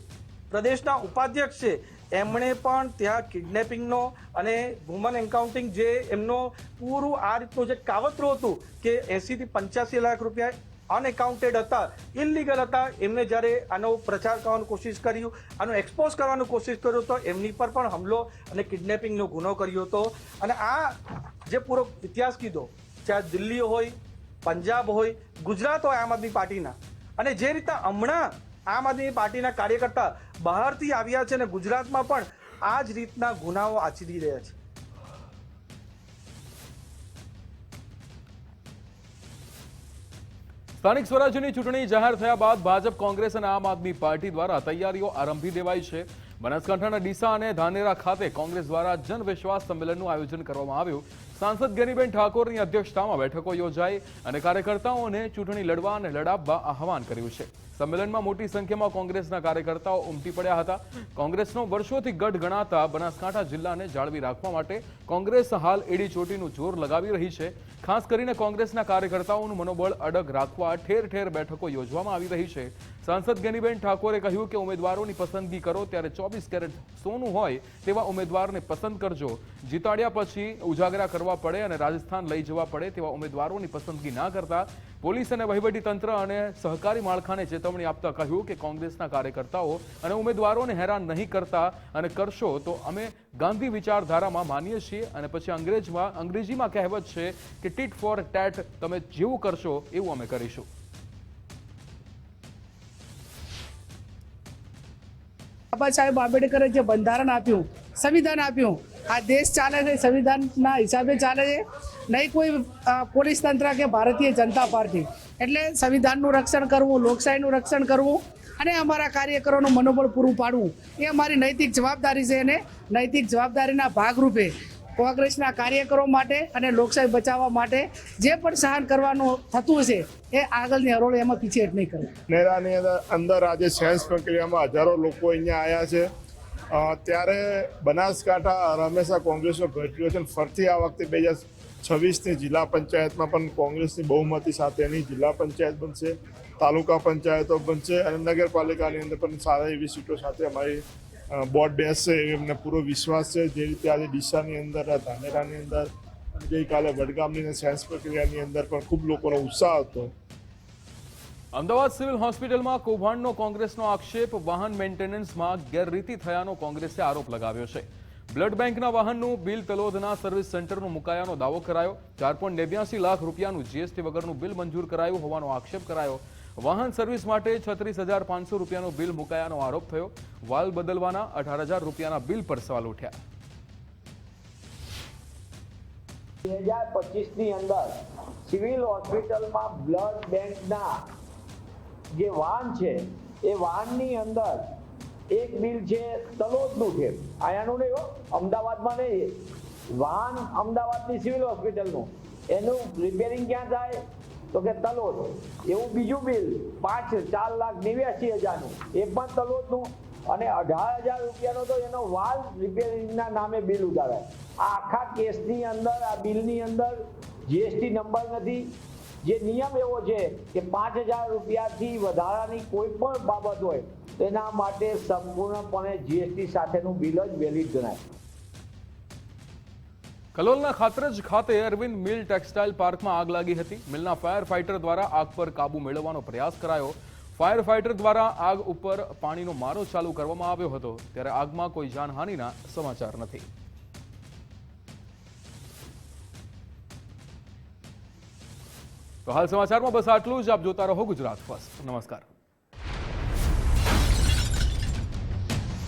પ્રદેશના ઉપાધ્યક્ષ છે. એમણે પણ ત્યાં કિડનેપિંગનો અને વુમન એન્કાઉન્ટિંગ જે એમનો પૂરું આ રીતનું જે કાવતરું હતું કે 80 થી 85 લાખ રૂપિયા અનએકાઉન્ટેડ હતા, ઇલીગલ હતા, એમને જ્યારે આનો પ્રચાર કરવાની કોશિશ કર્યું, આનો એક્સપોઝ કરવાની કોશિશ કર્યો તો એમની પર પણ હુમલો અને કિડનેપિંગનો ગુનો કર્યો હતો. અને આ જે પૂરો ઇતિહાસ કીધો, ચાહે દિલ્હી હોય, પંજાબ હોય, ગુજરાત હોય આમ આદમી પાર્ટીના, અને જે રીતે હમણાં આમ આદમી પાર્ટીના કાર્યકર્તા બહારથી આવ્યા છે અને ગુજરાતમાં પણ આ જ રીતના ગુનાઓ આચરી રહ્યા છે. સ્થાનિક સ્વરાજ્યની ચૂંટણી જાહેર થયા બાદ ભાજપ, કોંગ્રેસ અને આમ આદમી પાર્ટી દ્વારા તૈયારીઓ આરંભી દેવાઈ છે. બનાસકાંઠાના ડીસા અને ધાનેરા ખાતે કોંગ્રેસ દ્વારા જનવિશ્વાસ સંમેલનનું આયોજન કરવામાં આવ્યું. સાંસદ ગેનીબેન ઠાકોરની અધ્યક્ષતામાં બેઠકો યોજાઈ અને કાર્યકર્તાઓને ચૂંટણી લડવા અને લડાવવા આહવાન કર્યું છે. સંમેલનમાં મોટી સંખ્યામાં કોંગ્રેસના કાર્યકર્તાઓ ઉમટી પડ્યા હતા. કોંગ્રેસનો વર્ષોથી ગઢ ગણાતા બનાસકાંઠા જિલ્લાને જાળવી રાખવા માટે કોંગ્રેસ હાલ એડી ચોટીનું જોર લગાવી રહી છે. ખાસ કરીને કોંગ્રેસના કાર્યકર્તાઓનું મનોબળ અડગ રાખવા ઠેર ઠેર બેઠકો યોજવામાં આવી રહી છે. સાંસદ ગેનીબેન ઠાકોરે કહ્યું કે ઉમેદવારોની પસંદગી કરો ત્યારે 24 કેરેટ સોનું હોય તેવા ઉમેદવારને પસંદ કરજો. જીતાડ્યા પછી ઉજાગરા કરવા પડે અને રાજસ્થાન લઈ જવા પડે તેવા ઉમેદવારોની પસંદગી ના કરતા પોલીસ અને વહીવટીતંત્ર અને સહકારી માળખાને ચેતવણી આપતા કહ્યું કે કોંગ્રેસના કાર્યકર્તાઓ અને ઉમેદવારોને હેરાન નહીં કરતા અને કરશો તો અમે ગાંધી વિચારધારામાં માનીએ છીએ અને પછી અંગ્રેજીમાં કહેવત છે કે ટીટ ફોર ટેટ, તમે જેવું કરશો એવું અમે કરીશું. બાબા સાહેબ આંબેડકરે જે બંધારણ આપ્યું, સંવિધાન આપ્યું, આ દેશ ચાલે છે સંવિધાનના હિસાબે ચાલે છે, નહીં કોઈ પોલીસ તંત્ર કે ભારતીય જનતા પાર્ટી. એટલે સંવિધાનનું રક્ષણ કરવું, લોકશાહીનું રક્ષણ કરવું અને અમારા કાર્યકરોનું મનોબળ પૂરું પાડવું એ અમારી નૈતિક જવાબદારી છે. અને નૈતિક જવાબદારીના ભાગરૂપે કોંગ્રેસના કાર્યકરો માટે અને લોકશાહી બચાવવા માટે જે પણ સહન કરવાનું થતું હશે એ આગળની હરોળ એમાં પીછેહટ નહીં કરે. નેરાની અંદર આજે સેન્સ પ્રક્રિયામાં હજારો લોકો અહીંયા આવ્યા છે. ત્યારે બનાસકાંઠા હંમેશા કોંગ્રેસનો ઘટ્યો છે. ફરીથી આ વખતે 2026ની જિલ્લા પંચાયતમાં પણ કોંગ્રેસની બહુમતી સાથેની જિલ્લા પંચાયત બનશે, તાલુકા પંચાયતો બનશે અને નગરપાલિકાની અંદર પણ સારા એવી સીટો સાથે અમારી બોર્ડ બેસશે એમને પૂરો વિશ્વાસ છે. જે રીતે આજે ડીસાની અંદર, ધાનેરાની અંદર, ગઈકાલે વડગામની સેન્સ પ્રક્રિયાની અંદર પણ ખૂબ લોકોનો ઉત્સાહ હતો. અમદાવાદ સિવિલ હોસ્પિટલમાં કૌભાંડનો કોંગ્રેસનો આક્ષેપ. વાહન મેન્ટેનન્સમાં ગેરરીતિ થયાનો કોંગ્રેસે આરોપ લગાવ્યો છે. બ્લડ બેંકના વાહનનું બિલ તલોદના સર્વિસ સેન્ટરનું મુકાયાનો દાવો કરાયો. 4.89 લાખ રૂપિયાનું જીએસટી વગરનું બિલ મંજૂર કરાયું હોવાનો આક્ષેપ કરાયો. વાહન સર્વિસ માટે 36,500 રૂપિયાનું બિલ મુકાયાનો આરોપ થયો. વાલ બદલવાના 18,000 રૂપિયાના બિલ પર સવાલ ઉઠ્યા. 2025ની અંદર સિવિલ હોસ્પિટલમાં બ્લડ બેંકના જે વાહન છે એ વાહનની અંદર એક બિલ છે તલોદનું છે, અહીંયાનું નહીં હો, અમદાવાદમાં નહીં. વાહન અમદાવાદની સિવિલ હોસ્પિટલનું, એનું રિપેરિંગ ક્યાં થાય તો કે તલોદ. એવું બીજું બિલ 4,89,000નું, એ પણ તલોદનું, અને 18,000 રૂપિયાનો તો એનો વાલ રિપેરિંગના નામે બિલ ઉતારાય. આ આખા કેસની અંદર, આ બિલની અંદર જીએસટી નંબર નથી. જે નિયમ એવો છે કે 5,000 રૂપિયાથી વધારાની કોઈ પણ બાબત હોય તેના માટે સંપૂર્ણપણે જીએસટી સાથેનું બિલ જ વેલિડ ગણાય. કલોલના ખાતરજ ખાતે અરવિંદ મિલ ટેક્સટાઇલ પાર્કમાં આગ લાગી હતી. મિલના ફાયર ફાઇટર દ્વારા આગ પર કાબુ મેળવવાનો પ્રયાસ કરાયો. ફાયર ફાઇટર દ્વારા આગ ઉપર પાણીનો મારો ચાલુ કરવામાં આવ્યો હતો. ત્યારે આગમાં કોઈ જાનહાનિના સમાચાર નથી. તો હાલ સમાચારમાં બસ આટલું જ. આપ જોતા રહો ગુજરાત ફર્સ્ટ. નમસ્કાર.